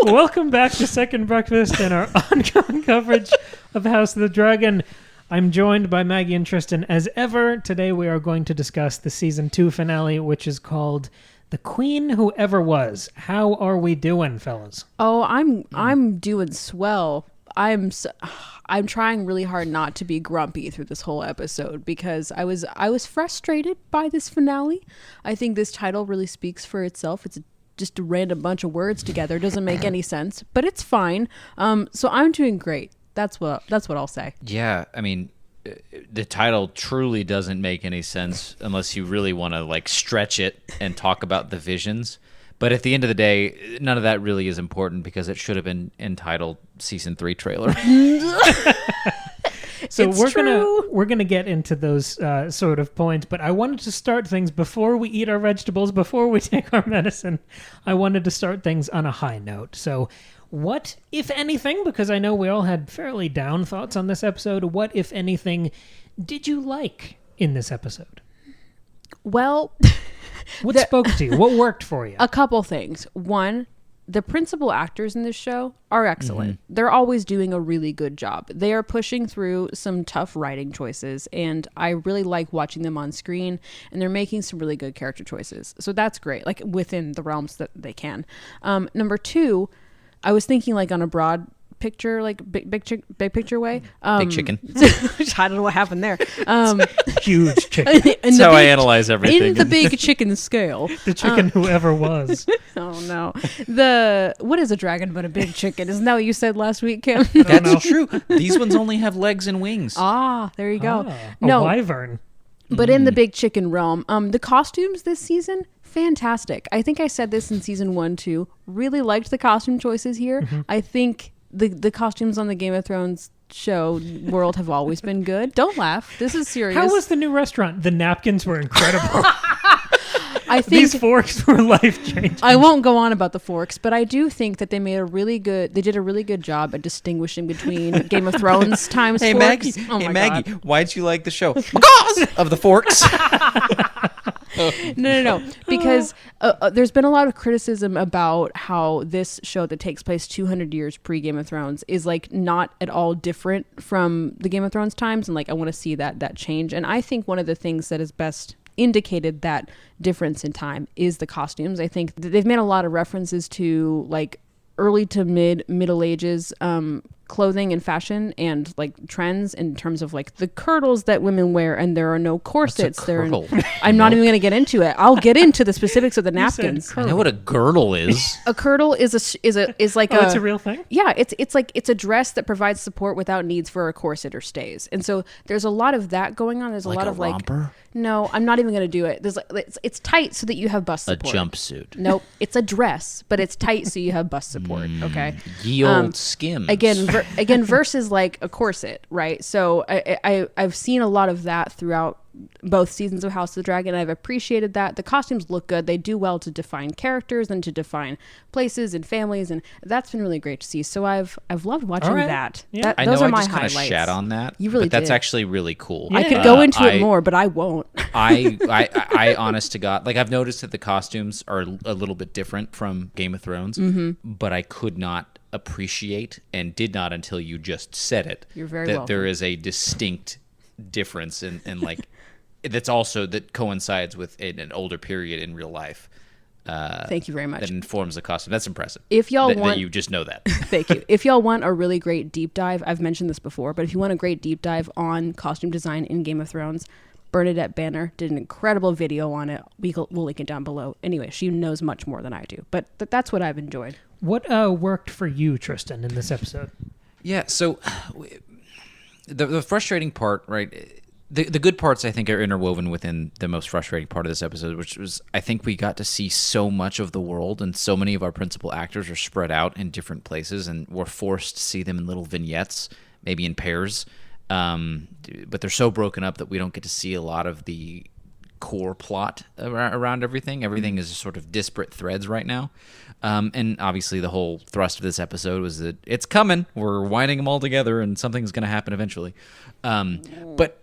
Welcome back to Second Breakfast and our ongoing coverage of House of the Dragon. I'm joined by Maggie and Tristan as ever. Today we are going to discuss the Season 2 finale, which is called The Queen Who Ever Was. How are we doing, fellas? Oh, I'm doing swell. I'm trying really hard not to be grumpy through this whole episode because I was frustrated by this finale. I think this title really speaks for itself. It's just a random bunch of words together. It doesn't make any sense, but it's fine. So I'm doing great. That's what I'll say. Yeah, I mean, the title truly doesn't make any sense unless you really want to like stretch it and talk about the visions. But at the end of the day, none of that really is important because it should have been entitled Season 3 trailer. So we're gonna get into those sort of points, but I wanted to start things before we eat our vegetables, before we take our medicine. I wanted to start things on a high note. So what, if anything, because I know we all had fairly down thoughts on this episode, what, if anything, did you like in this episode? Well, what spoke to you? What worked for you? A couple things. One, the principal actors in this show are excellent. Mm-hmm. They're always doing a really good job. They are pushing through some tough writing choices, and I really like watching them on screen, and they're making some really good character choices. So that's great, like within the realms that they can. Number two, I was thinking like on a broad picture, like big picture way. Big chicken. I don't know what happened there. Huge chicken. That's how I analyze everything. In the big chicken scale. The chicken who ever was. Oh no. What is a dragon but a big chicken? Isn't that what you said last week, Kim? That's true. These ones only have legs and wings. Ah, there you go. A wyvern. But in the big chicken realm, the costumes this season, fantastic. I think I said this in season 1 too. Really liked the costume choices here. Mm-hmm. I think the costumes on the Game of Thrones show world have always been good. Don't laugh. This is serious. How was the new restaurant? The napkins were incredible. I think these forks were life-changing. I won't go on about the forks, but I do think that they did a really good job at distinguishing between Game of Thrones times Hey forks. Maggie, why'd you like the show? Because of the forks. No. Because there's been a lot of criticism about how this show that takes place 200 years pre-Game of Thrones is like not at all different from the Game of Thrones times, and like I want to see that change. And I think one of the things that is best indicated that difference in time is the costumes. I think they've made a lot of references to like early to Middle Ages clothing and fashion and like trends in terms of like the kirtles that women wear, and there are no corsets. I'm not even going to get into it. I'll get into the specifics of the napkins. I know what a girdle is. A kirtle is like it's a real thing. Yeah, it's a dress that provides support without needs for a corset or stays, and so there's a lot of that going on. There's a lot of romper? No, I'm not even going to do it. There's it's tight so that you have bust support. A jumpsuit. Nope, it's a dress, but it's tight so you have bust support. Okay. Ye old skims. Again, versus like a corset, right? So I've seen a lot of that throughout both seasons of House of the Dragon. I've appreciated that. The costumes look good. They do well to define characters and to define places and families, and that's been really great to see. So I've loved watching that. Yeah. Those are my I just kind of highlights. shat on that. You really but that's did. actually really cool. I could go into it more, but I won't. I honest to God, like I've noticed that the costumes are a little bit different from Game of Thrones, but I could not appreciate and did not until you just said it. You're very that welcome. There is a distinct difference in like that coincides with an older period in real life. Thank you very much. That informs the costume. That's impressive. If y'all want, that you just know that. Thank you. If y'all want a really great deep dive, I've mentioned this before, but if you want a great deep dive on costume design in Game of Thrones, Bernadette Banner did an incredible video on it. We'll link it down below. Anyway, she knows much more than I do, but that's what I've enjoyed. What worked for you, Tristan, in this episode? Yeah, so the frustrating part, right? The good parts, I think, are interwoven within the most frustrating part of this episode, which was I think we got to see so much of the world, and so many of our principal actors are spread out in different places, and we're forced to see them in little vignettes, maybe in pairs. But they're so broken up that we don't get to see a lot of the core plot around everything. Everything is sort of disparate threads right now. And obviously the whole thrust of this episode was that it's coming. We're winding them all together and something's going to happen eventually. But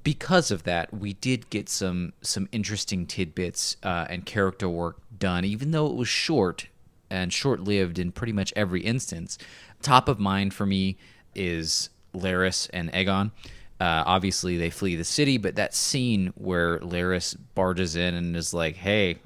because of that, we did get some interesting tidbits and character work done, even though it was short. and short-lived in pretty much every instance. Top of mind for me is Larys and Aegon. Obviously, they flee the city, but that scene where Larys barges in and is like, hey,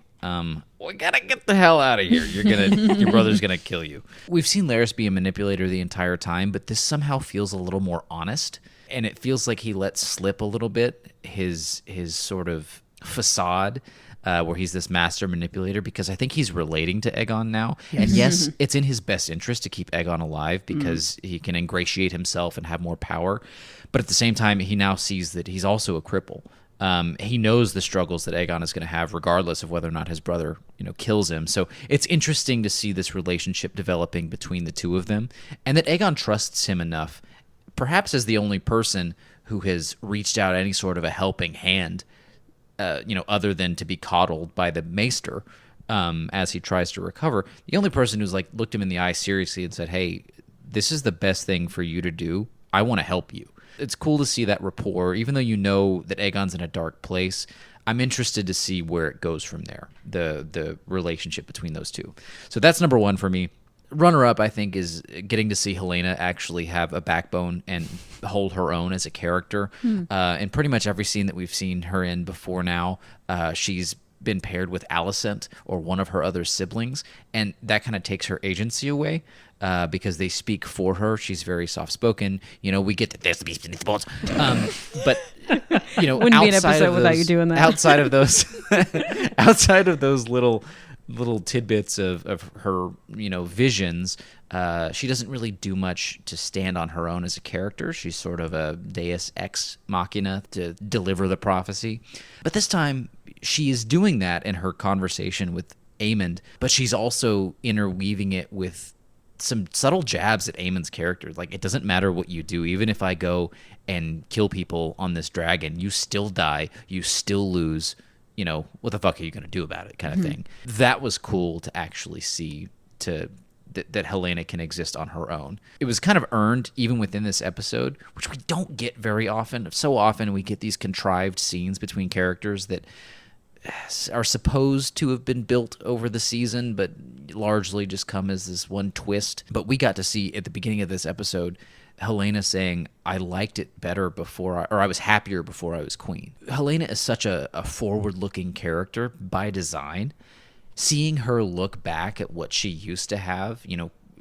we gotta get the hell out of here. Your brother's gonna kill you. We've seen Larys be a manipulator the entire time, but this somehow feels a little more honest, and it feels like he lets slip a little bit his sort of facade, where he's this master manipulator, because I think he's relating to Aegon now. Yes. And yes, it's in his best interest to keep Aegon alive because he can ingratiate himself and have more power. But at the same time, he now sees that he's also a cripple. He knows the struggles that Aegon is going to have, regardless of whether or not his brother, kills him. So it's interesting to see this relationship developing between the two of them, and that Aegon trusts him enough, perhaps as the only person who has reached out any sort of a helping hand, other than to be coddled by the Maester as he tries to recover. The only person who's looked him in the eye seriously and said, "Hey, this is the best thing for you to do. I want to help you." It's cool to see that rapport, even though you know that Aegon's in a dark place. I'm interested to see where it goes from there, the relationship between those two. So that's number one for me. Runner-up, I think, is getting to see Halaena actually have a backbone and hold her own as a character. In pretty much every scene that we've seen her in before now, she's been paired with Alicent or one of her other siblings, and that kind of takes her agency away. Because they speak for her. She's very soft-spoken. We get to this but wouldn't be an episode without you doing that. Outside of those, outside of those little tidbits of her, visions, she doesn't really do much to stand on her own as a character. She's sort of a deus ex machina to deliver the prophecy. But this time, she is doing that in her conversation with Aemond, but she's also interweaving it with some subtle jabs at Aemon's character. It doesn't matter what you do. Even if I go and kill people on this dragon, you still die. You still lose. What the fuck are you going to do about it, kind of thing. That was cool to actually see that Halaena can exist on her own. It was kind of earned even within this episode, which we don't get very often. So often we get these contrived scenes between characters that are supposed to have been built over the season, but largely just come as this one twist. But we got to see at the beginning of this episode Halaena saying, I liked it better before, I was happier before I was queen. Halaena is such a forward-looking character by design. Seeing her look back at what she used to have,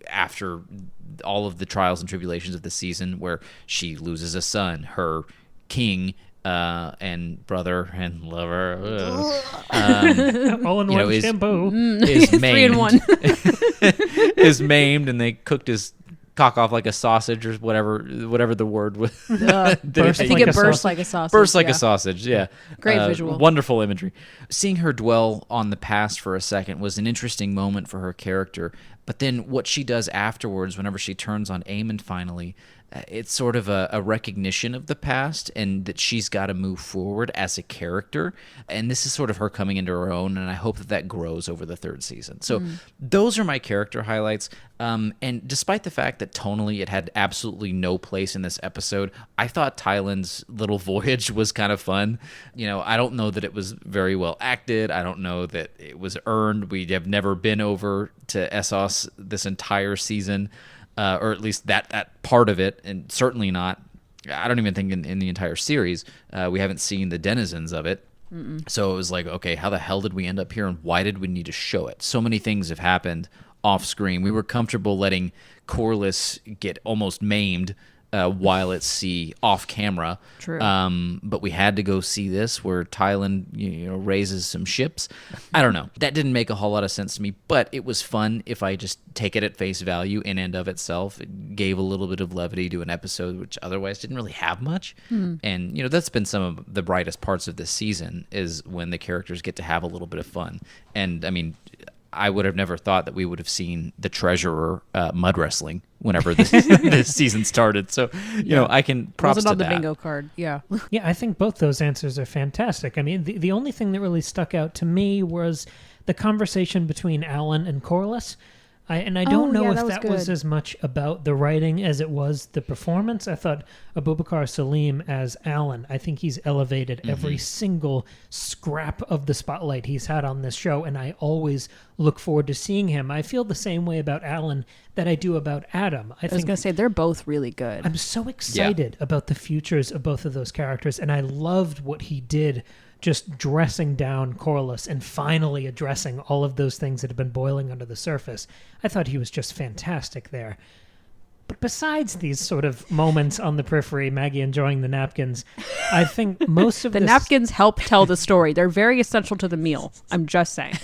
after all of the trials and tribulations of the season, where she loses a son, her king and brother and lover, all in one shampoo, is maimed. 3 in 1. Is maimed, and they cooked his cock off like a sausage or whatever the word was. I think it burst like a sausage. Burst like a sausage, yeah. Great visual. Wonderful imagery. Seeing her dwell on the past for a second was an interesting moment for her character. But then what she does afterwards, whenever she turns on Aemond finally, it's sort of a recognition of the past and that she's got to move forward as a character. And this is sort of her coming into her own, and I hope that grows over the third season. So those are my character highlights. And despite the fact that tonally it had absolutely no place in this episode, I thought Tyland's little voyage was kind of fun. I don't know that it was very well acted. I don't know that it was earned. We have never been over to Essos this entire season. Or at least that part of it, and certainly not, I don't even think in the entire series, we haven't seen the denizens of it. So it was like, okay, how the hell did we end up here, and why did we need to show it? So many things have happened off screen. We were comfortable letting Corlys get almost maimed while at sea off camera. True. But we had to go see this where Tyland raises some ships. I don't know. That didn't make a whole lot of sense to me, but it was fun if I just take it at face value in and of itself. It gave a little bit of levity to an episode which otherwise didn't really have much. And that's been some of the brightest parts of this season, is when the characters get to have a little bit of fun. And I mean, I would have never thought that we would have seen the Treasurer mud wrestling whenever this season started. So, I can props wasn't to on the that. bingo card. Yeah. Yeah, I think both those answers are fantastic. I mean, the only thing that really stuck out to me was the conversation between Alan and Corlys. I don't know yeah, if that was that was good. as much about the writing as it was the performance. I thought Abubakar Salim as Alan, I think he's elevated every single scrap of the spotlight he's had on this show, and I always look forward to seeing him. I feel the same way about Alan that I do about Adam. I was going to say, they're both really good. I'm so excited about the futures of both of those characters, and I loved what he did just dressing down Corlys and finally addressing all of those things that have been boiling under the surface. I thought he was just fantastic there. But besides these sort of moments on the periphery, Maggie enjoying the napkins, I think most of the napkins help tell the story. They're very essential to the meal. I'm just saying.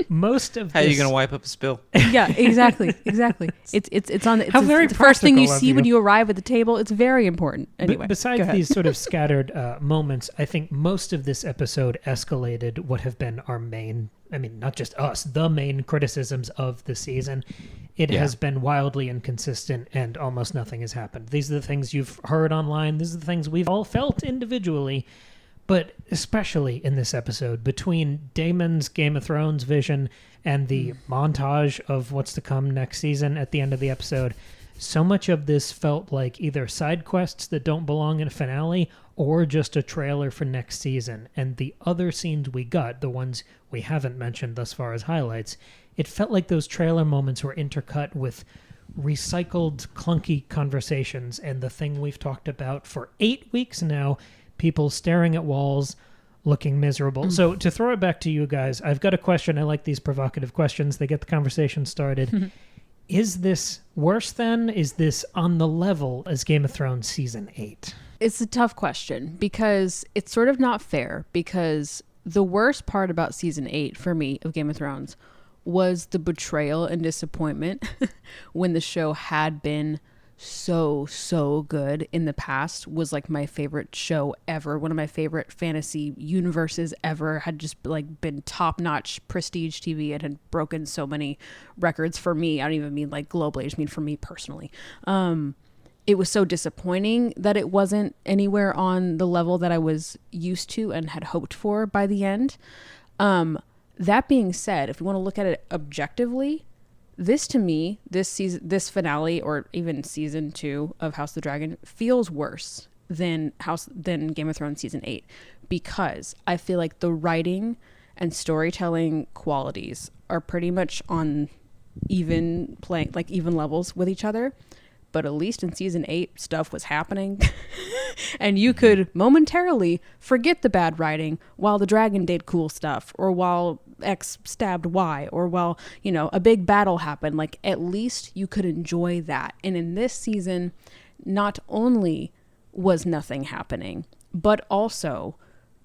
Most of How are you going to wipe up a spill? Yeah, exactly. It's on. It's very the first thing you practical of see you. when you arrive at the table. It's very important. Anyway, go besides ahead. these sort of scattered moments, I think most of this episode escalated what have been our main, I mean, not just us, the main criticisms of the season. It has been wildly inconsistent and almost nothing has happened. These are the things you've heard online. These are the things we've all felt individually. But especially in this episode, between Daemon's Game of Thrones vision and the montage of what's to come next season at the end of the episode, so much of this felt like either side quests that don't belong in a finale or just a trailer for next season. And the other scenes we got, the ones we haven't mentioned thus far as highlights, it felt like those trailer moments were intercut with recycled, clunky conversations. And the thing we've talked about for 8 weeks now, people staring at walls, looking miserable. So to throw it back to you guys, I've got a question. I like these provocative questions. They get the conversation started. Is this worse than? Is this on the level as Game of Thrones Season 8? It's a tough question because it's sort of not fair, because the worst part about Season 8 for me of Game of Thrones was the betrayal and disappointment when the show had been so good in the past. Was like my favorite show ever, one of my favorite fantasy universes ever, had just like been top-notch prestige TV. It had broken so many records for me. I don't even mean like globally, I just mean for me personally. It was so disappointing that it wasn't anywhere on the level that I was used to and had hoped for by the end. That being said, if you want to look at it objectively, this to me, this season, this finale, or even season 2 of House of the Dragon feels worse than Game of Thrones Season 8, because I feel like the writing and storytelling qualities are pretty much on even levels with each other. But at least in Season 8, stuff was happening. And you could momentarily forget the bad writing while the dragon did cool stuff, or while X stabbed Y, or while, a big battle happened. Like, at least you could enjoy that. And in this season, not only was nothing happening, but also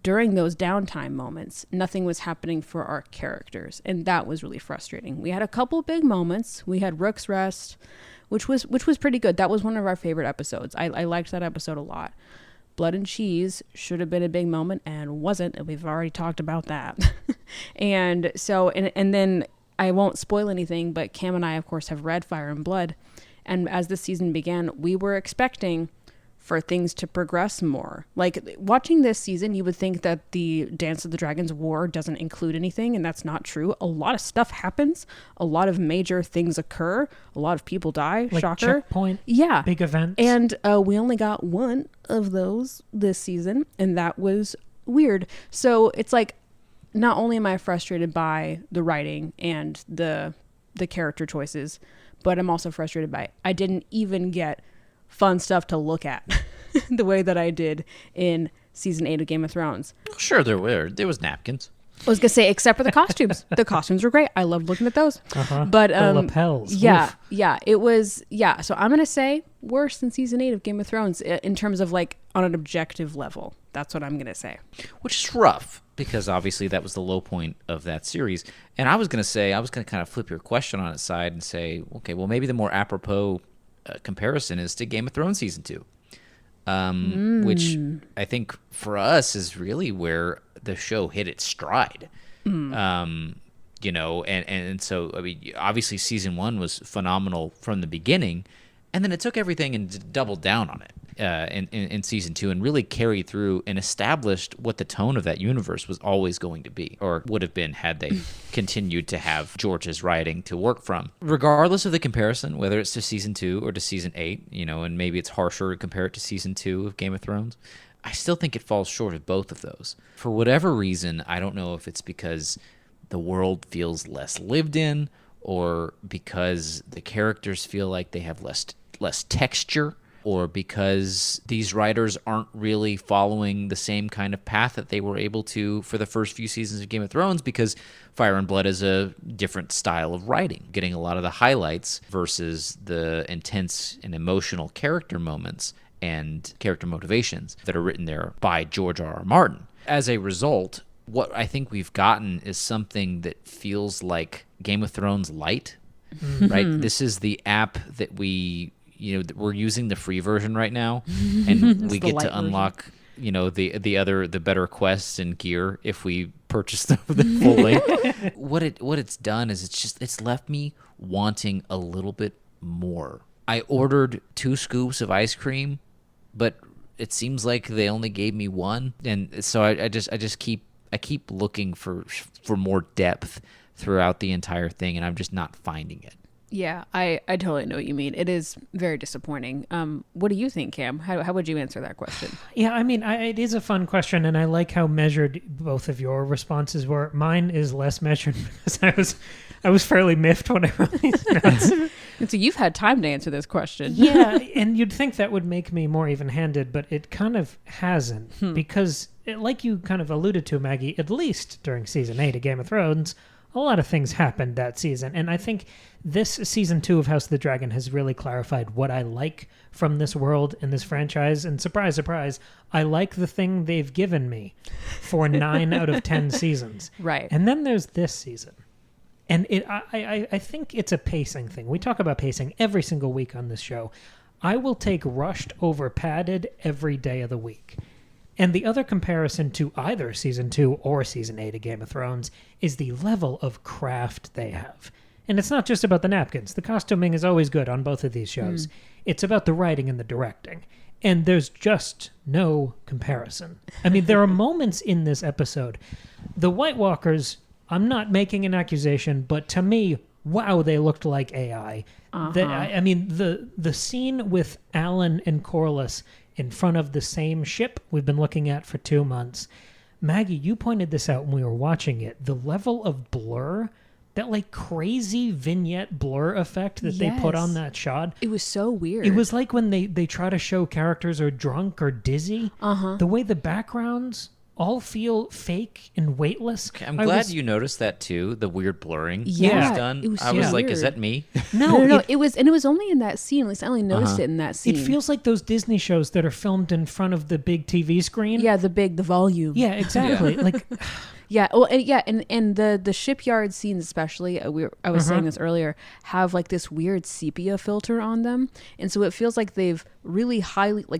during those downtime moments, nothing was happening for our characters. And that was really frustrating. We had a couple big moments. We had Rook's Rest, which was pretty good. That was one of our favorite episodes. I liked that episode a lot. Blood and Cheese should have been a big moment and wasn't, and we've already talked about that. And so, and then I won't spoil anything, but Cam and I, of course, have read Fire and Blood. And as the season began, we were expecting for things to progress more. Like, watching this season, you would think that the Dance of the Dragons War doesn't include anything, and that's not true. A lot of stuff happens. A lot of major things occur. A lot of people die. Like Shocker. checkpoint, yeah, big events. And we only got one of those this season, and that was weird. So it's like, not only am I frustrated by the writing and the character choices, but I'm also frustrated by I didn't even get fun stuff to look at the way that I did in Season 8 of Game of Thrones. Sure, there were. There was napkins. I was going to say, except for the costumes. The costumes were great. I loved looking at those. But the lapels. Yeah, Oof. yeah, it was, yeah. So I'm going to say worse than Season 8 of Game of Thrones in terms of like on an objective level. That's what I'm going to say. Which is rough, because obviously that was the low point of that series. And I was going to kind of flip your question on its side and say, okay, well, maybe the more apropos comparison is to Game of Thrones Season 2. Which I think for us is really where the show hit its stride. And so, I mean, obviously Season 1 was phenomenal from the beginning, and then it took everything and doubled down on it. in season 2 and really carried through and established what the tone of that universe was always going to be, or would have been had they continued to have George's writing to work from. Regardless of the comparison, whether it's to season 2 or to season 8, and maybe it's harsher to compare it to season 2 of Game of Thrones, I still think it falls short of both of those. For whatever reason, I don't know if it's because the world feels less lived in, or because the characters feel like they have less texture, or because these writers aren't really following the same kind of path that they were able to for the first few seasons of Game of Thrones, because Fire and Blood is a different style of writing, getting a lot of the highlights versus the intense and emotional character moments and character motivations that are written there by George R.R. Martin. As a result, what I think we've gotten is something that feels like Game of Thrones light, right? This is the app that we're using the free version right now, and we get to unlock, the better quests and gear if we purchase the full length. What it's done is it's left me wanting a little bit more. I ordered 2 scoops of ice cream, but it seems like they only gave me 1, and so I keep looking for more depth throughout the entire thing, and I'm just not finding it. Yeah, I totally know what you mean. It is very disappointing. What do you think, Cam? How would you answer that question? Yeah, I mean, it is a fun question, and I like how measured both of your responses were. Mine is less measured because I was fairly miffed when I wrote these notes. And so you've had time to answer this question. Yeah, and you'd think that would make me more even-handed, but it kind of hasn't, because like you kind of alluded to, Maggie, at least during season 8 of Game of Thrones, a lot of things happened that season, and I think this season 2 of House of the Dragon has really clarified what I like from this world and this franchise, and surprise, surprise, I like the thing they've given me for 9 out of 10 seasons. Right. And then there's this season. And I think it's a pacing thing. We talk about pacing every single week on this show. I will take rushed over padded every day of the week. And the other comparison to either season 2 or season 8 of Game of Thrones is the level of craft they have. And it's not just about the napkins. The costuming is always good on both of these shows. It's about the writing and the directing. And there's just no comparison. I mean, there are moments in this episode. The White Walkers, I'm not making an accusation, but to me, wow, they looked like AI. The scene with Alan and Corlys in front of the same ship we've been looking at for 2 months. Maggie, you pointed this out when we were watching it. The level of blur, that like crazy vignette blur effect that they put on that shot. It was so weird. It was like when they try to show characters are drunk or dizzy. The way the backgrounds all feel fake and weightless. Okay, I'm glad you noticed that too, the weird blurring Yeah, that was done. it was I was so like, weird. is that me? No, it was only in that scene. At least I only noticed it in that scene. It feels like those Disney shows that are filmed in front of the big TV screen. Yeah, the volume. Yeah, exactly. Like, Yeah, well, and the shipyard scenes especially, I was saying this earlier, have like this weird sepia filter on them, and so it feels like they've really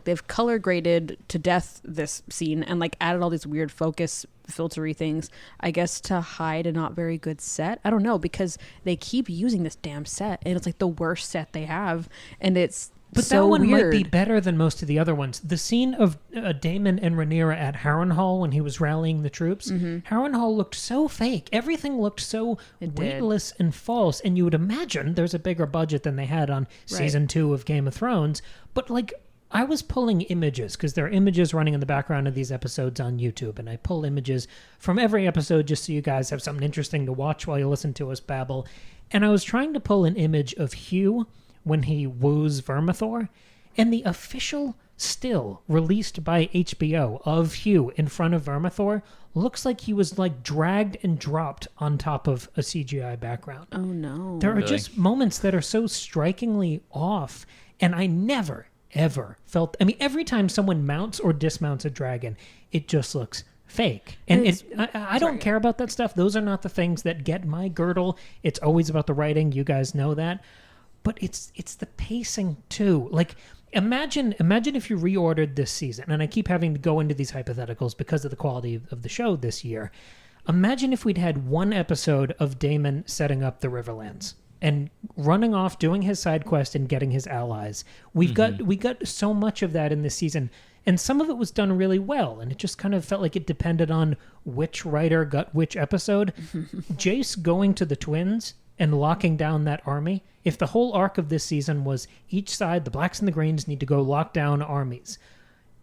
they've color graded to death this scene and like added all these weird focus filtery things, I guess, to hide a not very good set. I don't know, because they keep using this damn set, and it's like the worst set they have, and it's but so that one weird. might be better than most of the other ones. The scene of Daemon and Rhaenyra at Harrenhal when he was rallying the troops, Harrenhal looked so fake. Everything looked so weightless and false, and you would imagine there's a bigger budget than they had on season 2 of Game of Thrones. But like, I was pulling images, because there are images running in the background of these episodes on YouTube, and I pull images from every episode just so you guys have something interesting to watch while you listen to us babble. And I was trying to pull an image of Hugh when he woos Vermithor, and the official still released by HBO of Hugh in front of Vermithor looks like he was like dragged and dropped on top of a CGI background. Oh no. There are just moments that are so strikingly off, and I never, ever felt... I mean, every time someone mounts or dismounts a dragon, it just looks fake. And I don't care about that stuff. Those are not the things that get my girdle. It's always about the writing. You guys know that. But it's the pacing too. Like, imagine if you reordered this season, and I keep having to go into these hypotheticals because of the quality of the show this year. Imagine if we'd had one episode of Daemon setting up the Riverlands. and running off, doing his side quest, and getting his allies. We got so much of that in this season, and some of it was done really well, and it just kind of felt like it depended on which writer got which episode. Jace going to the Twins and locking down that army. If the whole arc of this season was each side, the Blacks and the Greens need to go lock down armies,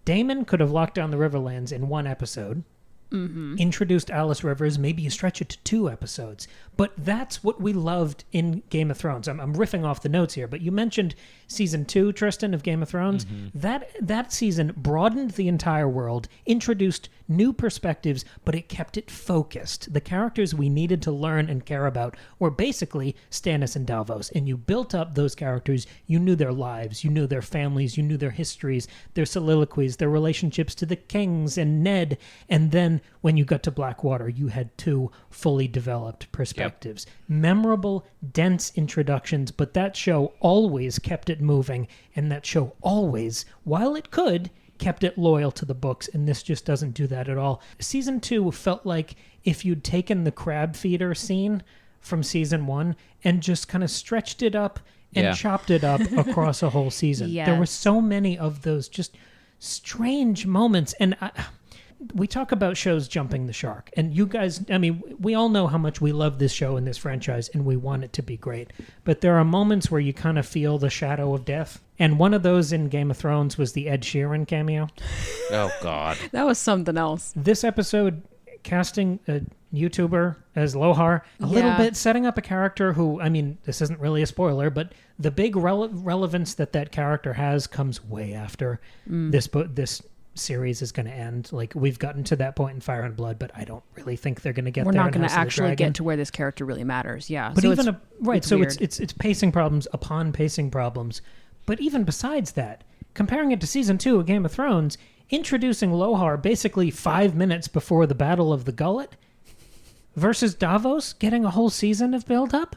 Daemon could have locked down the Riverlands in one episode. Introduced Alice Rivers, maybe you stretch it to 2 episodes. But that's what we loved in Game of Thrones. I'm riffing off the notes here, but you mentioned season 2, Tristan, of Game of Thrones. That season broadened the entire world, introduced new perspectives, but it kept it focused. The characters we needed to learn and care about were basically Stannis and Davos, and you built up those characters. You knew their lives, you knew their families, you knew their histories, their soliloquies, their relationships to the kings and Ned, and then when you got to Blackwater, you had 2 fully developed perspectives. Memorable, dense introductions, but that show always kept it moving, and that show always, while it could, kept it loyal to the books, and this just doesn't do that at all. Season 2 felt like if you'd taken the crab feeder scene from season 1 and just kind of stretched it up and chopped it up across a whole season. Yes. There were so many of those just strange moments, and we talk about shows jumping the shark, and you guys, I mean, we all know how much we love this show and this franchise, and we want it to be great. But there are moments where you kind of feel the shadow of death. And one of those in Game of Thrones was the Ed Sheeran cameo. Oh, God. That was something else. This episode, casting a YouTuber as Lohar, a little bit setting up a character who, I mean, this isn't really a spoiler, but the big relevance that character has comes way after this series is going to end. Like, we've gotten to that point in Fire and Blood, but I don't really think they're going to get We're there. not in going to House of the actually Dragon. get to where this character really matters. Yeah. But so even weird. it's pacing problems upon pacing problems. But even besides that, comparing it to season 2 of Game of Thrones, introducing Lohar basically 5 minutes before the Battle of the Gullet versus Davos getting a whole season of build-up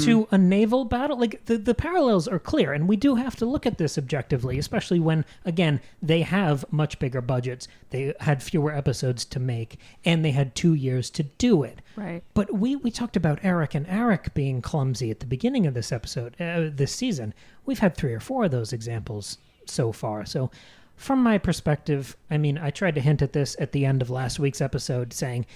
to a naval battle. Like, the parallels are clear, and we do have to look at this objectively, especially when, again, they have much bigger budgets. They had fewer episodes to make, and they had 2 years to do it. Right. But we talked about Eric and Eric being clumsy at the beginning of this episode, this season. We've had 3 or 4 of those examples so far. So from my perspective, I mean, I tried to hint at this at the end of last week's episode, saying,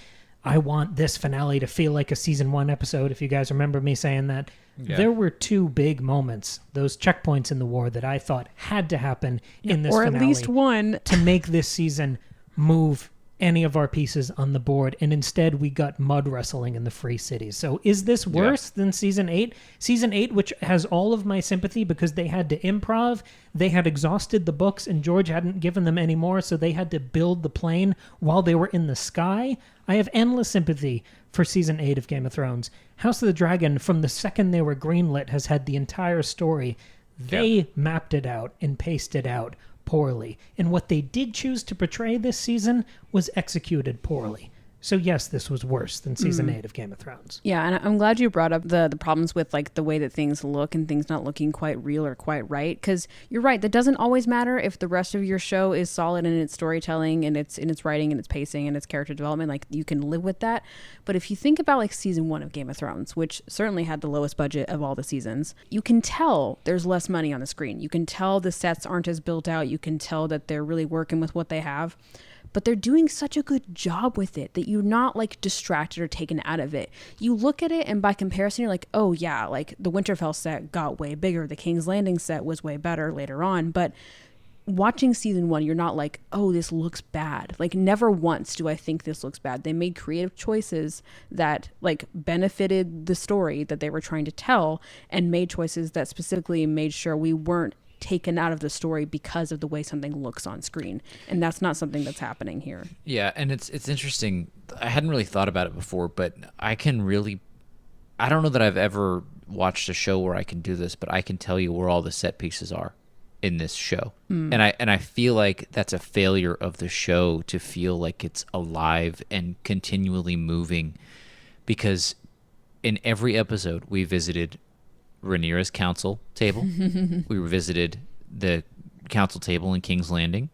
I want this finale to feel like a season 1 episode, if you guys remember me saying that. Yeah. There were 2 big moments, those checkpoints in the war, that I thought had to happen in this finale. Or at least one. To make this season move any of our pieces on the board, and instead we got mud wrestling in the free cities. So is this worse than season 8? Season 8, which has all of my sympathy because they had to improv, they had exhausted the books, and George hadn't given them any more, so they had to build the plane while they were in the sky. I have endless sympathy for season 8 of Game of Thrones. House of the Dragon, from the second they were greenlit, has had the entire story. They mapped it out and paced it out poorly. And what they did choose to portray this season was executed poorly. So yes, this was worse than season 8 of Game of Thrones. Yeah, and I'm glad you brought up the problems with like the way that things look and things not looking quite real or quite right. Because you're right, that doesn't always matter if the rest of your show is solid in its storytelling and its writing and its pacing and its character development. Like, you can live with that. But if you think about like season 1 of Game of Thrones, which certainly had the lowest budget of all the seasons, you can tell there's less money on the screen. You can tell the sets aren't as built out. You can tell that they're really working with what they have. But they're doing such a good job with it that you're not like distracted or taken out of it. You look at it and by comparison, you're like, oh yeah, like the Winterfell set got way bigger. The King's Landing set was way better later on. But watching season 1, you're not like, oh, this looks bad. Like, never once do I think this looks bad. They made creative choices that like benefited the story that they were trying to tell, and made choices that specifically made sure we weren't taken out of the story because of the way something looks on screen. And that's not something that's happening here. Yeah, and it's interesting. I hadn't really thought about it before, but I don't know that I've ever watched a show where I can do this, but I can tell you where all the set pieces are in this show. And I feel like that's a failure of the show to feel like it's alive and continually moving, because in every episode we visited Rhaenyra's council table. We visited the council table in King's Landing.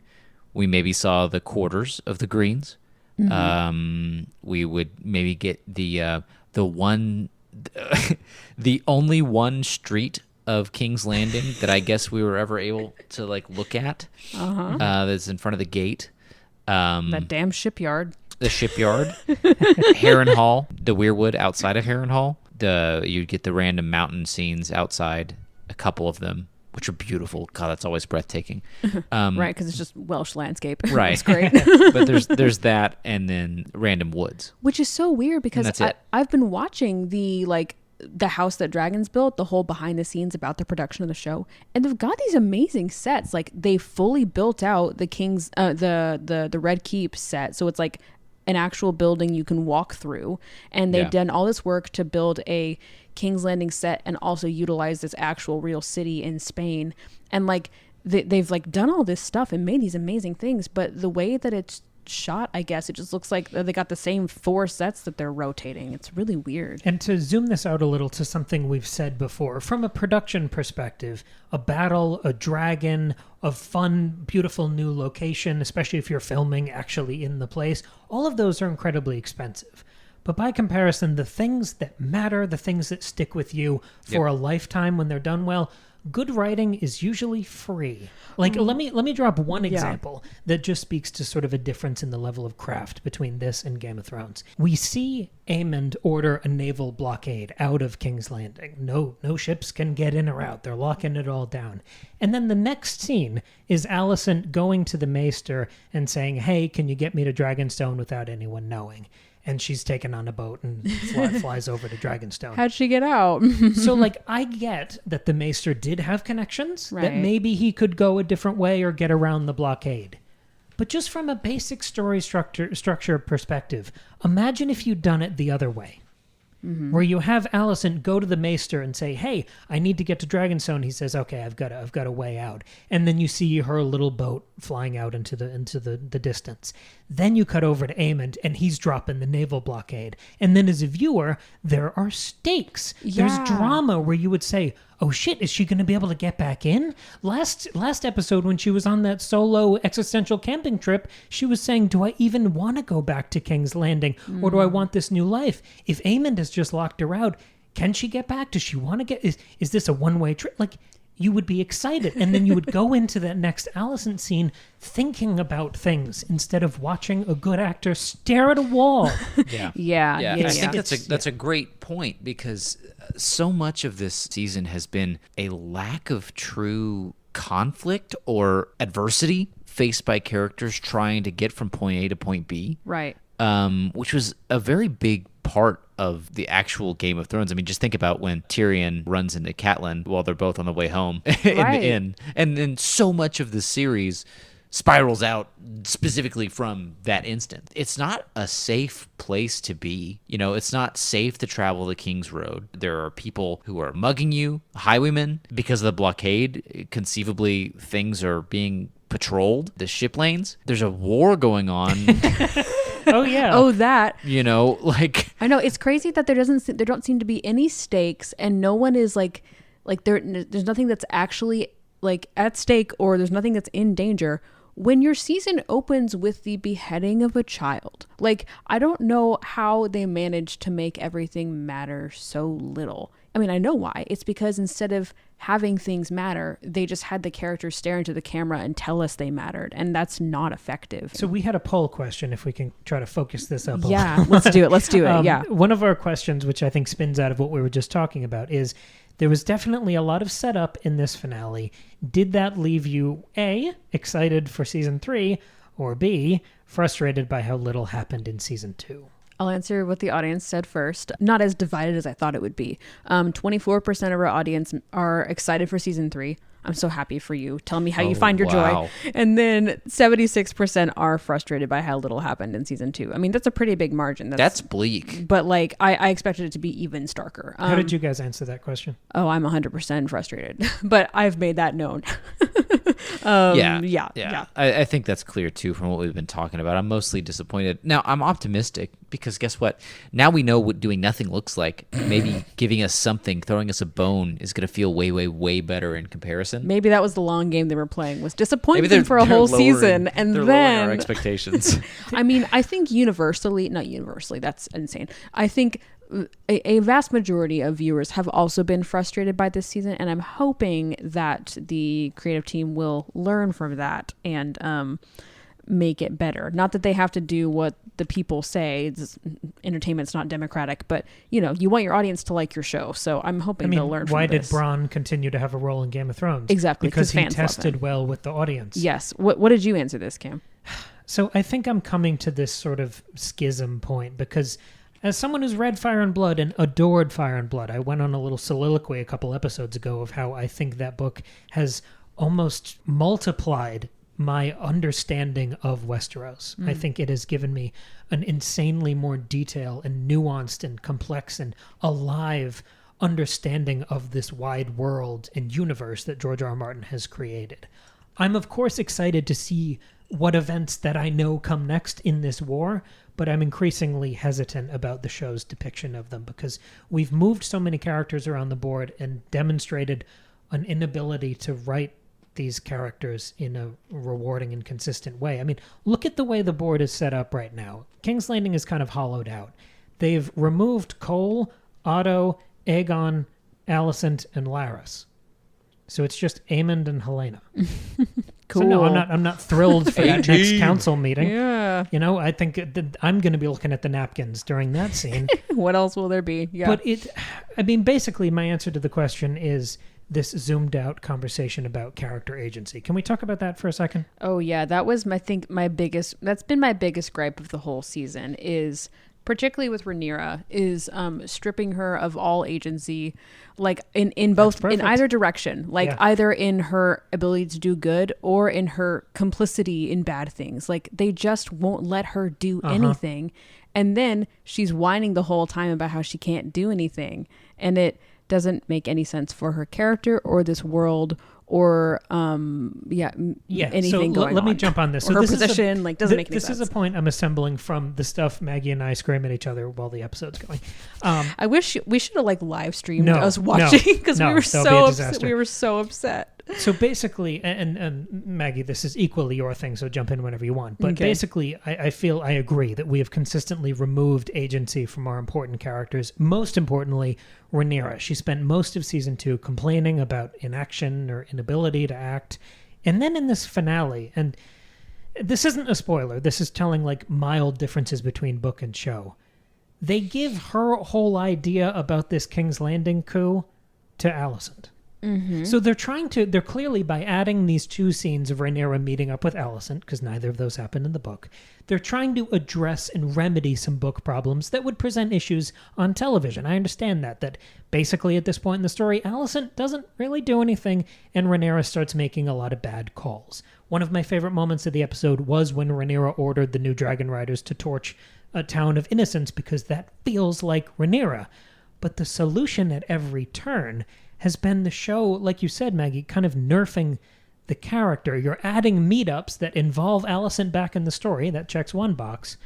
We maybe saw the quarters of the Greens. We would maybe get the one, the only one street of King's Landing that I guess we were ever able to like look at. That's in front of the gate. That damn shipyard. The shipyard, Harrenhal, the Weirwood outside of Harrenhal. You get the random mountain scenes outside, a couple of them, which are beautiful. God, that's always breathtaking. Right, because it's just Welsh landscape. Right, It's great. But there's that, and then random woods, Which is so weird because I've been watching the house that Dragons built, the whole behind the scenes about the production of the show, and they've got these amazing sets. Like they fully built out the King's the Red Keep set, so it's like an actual building you can walk through, and they've done all this work to build a King's Landing set and also utilize this actual real city in Spain. And like they've like done all this stuff and made these amazing things, but the way that it's shot, I guess it just looks like they got the same 4 sets that they're rotating. It's really weird. And to zoom this out a little to something we've said before, from a production perspective, a battle, a dragon, a fun, beautiful new location, especially if you're filming actually in the place, all of those are incredibly expensive. But by comparison, the things that matter, the things that stick with you for a lifetime when they're done well, good writing is usually free. Like, let me drop one example that just speaks to sort of a difference in the level of craft between this and Game of Thrones. We see Aemond order a naval blockade out of King's Landing. No ships can get in or out. They're locking it all down. And then the next scene is Alicent going to the Maester and saying, hey, can you get me to Dragonstone without anyone knowing? And she's taken on a boat and flies over to Dragonstone. How'd she get out? So, like, I get that the Maester did have connections, that Right. maybe he could go a different way or get around the blockade. But just from a basic story structure perspective, imagine if you'd done it the other way. Where you have Alicent go to the Maester and say, hey, I need to get to Dragonstone. He says, okay, I've got a way out. And then you see her little boat flying out into the distance. Then you cut over to Aemond, and he's dropping the naval blockade. And then as a viewer, there are stakes. There's drama where you would say, oh shit, is she going to be able to get back in? Last episode, when she was on that solo existential camping trip, she was saying, do I even want to go back to King's Landing? Or do I want this new life? If Aemond has just locked her out, can she get back? Does she want to get... Is this a one-way trip? Like, you would be excited. And then you would go into that next Alicent scene thinking about things instead of watching a good actor stare at a wall. Yeah. I think that's a great point, because so much of this season has been a lack of true conflict or adversity faced by characters trying to get from point A to point B. Right. Which was a very big part of the actual Game of Thrones. I mean, just think about when Tyrion runs into Catelyn while they're both on the way home in the inn. And then so much of the series spirals out specifically from that instant. It's not a safe place to be. You know, it's not safe to travel the King's Road. There are people who are mugging you, highwaymen, because of the blockade. Conceivably, things are being patrolled, the ship lanes. There's a war going on. Oh, yeah. Oh, that. You know, like... I know, it's crazy that there don't seem to be any stakes, and no one is like there's nothing that's actually like at stake, or there's nothing that's in danger. When your season opens with the beheading of a child, like, I don't know how they managed to make everything matter so little. I mean, I know why. It's because instead of having things matter, they just had the characters stare into the camera and tell us they mattered, and that's not effective. So we had a poll question, if we can try to focus this up. Yeah, let's do it. Yeah. One of our questions, which I think spins out of what we were just talking about, is there was definitely a lot of setup in this finale. Did that leave you, A, excited for season 3, or B, frustrated by how little happened in season 2? I'll answer what the audience said first. Not as divided as I thought it would be. 24% of our audience are excited for season 3. I'm so happy for you. Tell me how you find your joy. And then 76% are frustrated by how little happened in season 2. I mean, that's a pretty big margin. That's bleak. But like, I expected it to be even starker. How did you guys answer that question? Oh, I'm 100% frustrated, but I've made that known. Yeah. I think that's clear too from what we've been talking about. I'm mostly disappointed. Now, I'm optimistic because guess what? Now we know what doing nothing looks like. Maybe giving us something, throwing us a bone is going to feel way, way, way better in comparison. Maybe that was the long game they were playing, was disappoint them for a whole season. And they're then lowering our expectations. I mean, I think not universally, that's insane. I think a vast majority of viewers have also been frustrated by this season, and I'm hoping that the creative team will learn from that and make it better. Not that they have to do what the people say. Entertainment's not democratic, but you want your audience to like your show. So I'm hoping they'll learn from this. Why did Bronn continue to have a role in Game of Thrones? Exactly, because he fans love tested him. well with the audience. Yes. What did you answer this, Cam? So I think I'm coming to this sort of schism point because as someone who's read Fire and Blood and adored Fire and Blood, I went on a little soliloquy a couple episodes ago of how I think that book has almost multiplied my understanding of Westeros. I think it has given me an insanely more detailed and nuanced and complex and alive understanding of this wide world and universe that George R.R. Martin has created. I'm of course excited to see what events that I know come next in this war, but I'm increasingly hesitant about the show's depiction of them because we've moved so many characters around the board and demonstrated an inability to write these characters in a rewarding and consistent way. I mean, look at the way the board is set up right now. King's Landing is kind of hollowed out. They've removed Cole, Otto, Aegon, Alicent, and Larys. So it's just Aemond and Halaena. Cool. So no, I'm not thrilled for that next council meeting. Yeah. I think I'm going to be looking at the napkins during that scene. What else will there be? Yeah. But basically my answer to the question is this zoomed out conversation about character agency. Can we talk about that for a second? Oh yeah, that was that's been my biggest gripe of the whole season is particularly with Rhaenyra is stripping her of all agency, like in either direction, either in her ability to do good or in her complicity in bad things. Like they just won't let her do anything. And then she's whining the whole time about how she can't do anything. And it doesn't make any sense for her character or this world or anything going on. Let me jump on this. So her position doesn't make any sense. This is a point I'm assembling from the stuff Maggie and I scream at each other while the episode's going. I wish we should have live streamed us watching because we were so upset. So basically, and Maggie, this is equally your thing, so jump in whenever you want. But basically, I feel I agree that we have consistently removed agency from our important characters. Most importantly, Rhaenyra. She spent most of season 2 complaining about inaction or inability to act. And then in this finale, and this isn't a spoiler, this is telling mild differences between book and show. They give her whole idea about this King's Landing coup to Alicent. Mm-hmm. So they're clearly, by adding these two scenes of Rhaenyra meeting up with Alicent, because neither of those happened in the book, they're trying to address and remedy some book problems that would present issues on television. I understand that basically at this point in the story, Alicent doesn't really do anything, and Rhaenyra starts making a lot of bad calls. One of my favorite moments of the episode was when Rhaenyra ordered the new Dragon Riders to torch a town of innocents, because that feels like Rhaenyra. But the solution at every turn has been the show, like you said, Maggie, kind of nerfing the character. You're adding meetups that involve Alicent back in the story. That checks one box.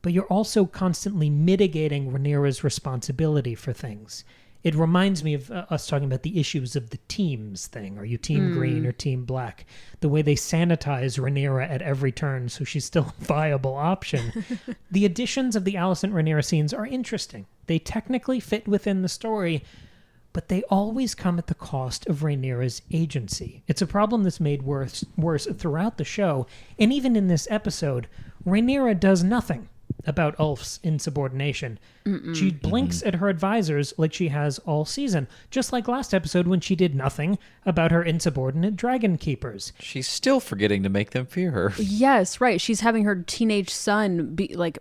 But you're also constantly mitigating Rhaenyra's responsibility for things. It reminds me of us talking about the issues of the teams thing. Are you team green or team black? The way they sanitize Rhaenyra at every turn so she's still a viable option. The additions of the Alicent-Rhaenyra scenes are interesting. They technically fit within the story, but they always come at the cost of Rhaenyra's agency. It's a problem that's made worse throughout the show, and even in this episode, Rhaenyra does nothing about Ulf's insubordination. She blinks at her advisors like she has all season, just like last episode when she did nothing about her insubordinate dragon keepers. She's still forgetting to make them fear her. Yes, right. She's having her teenage son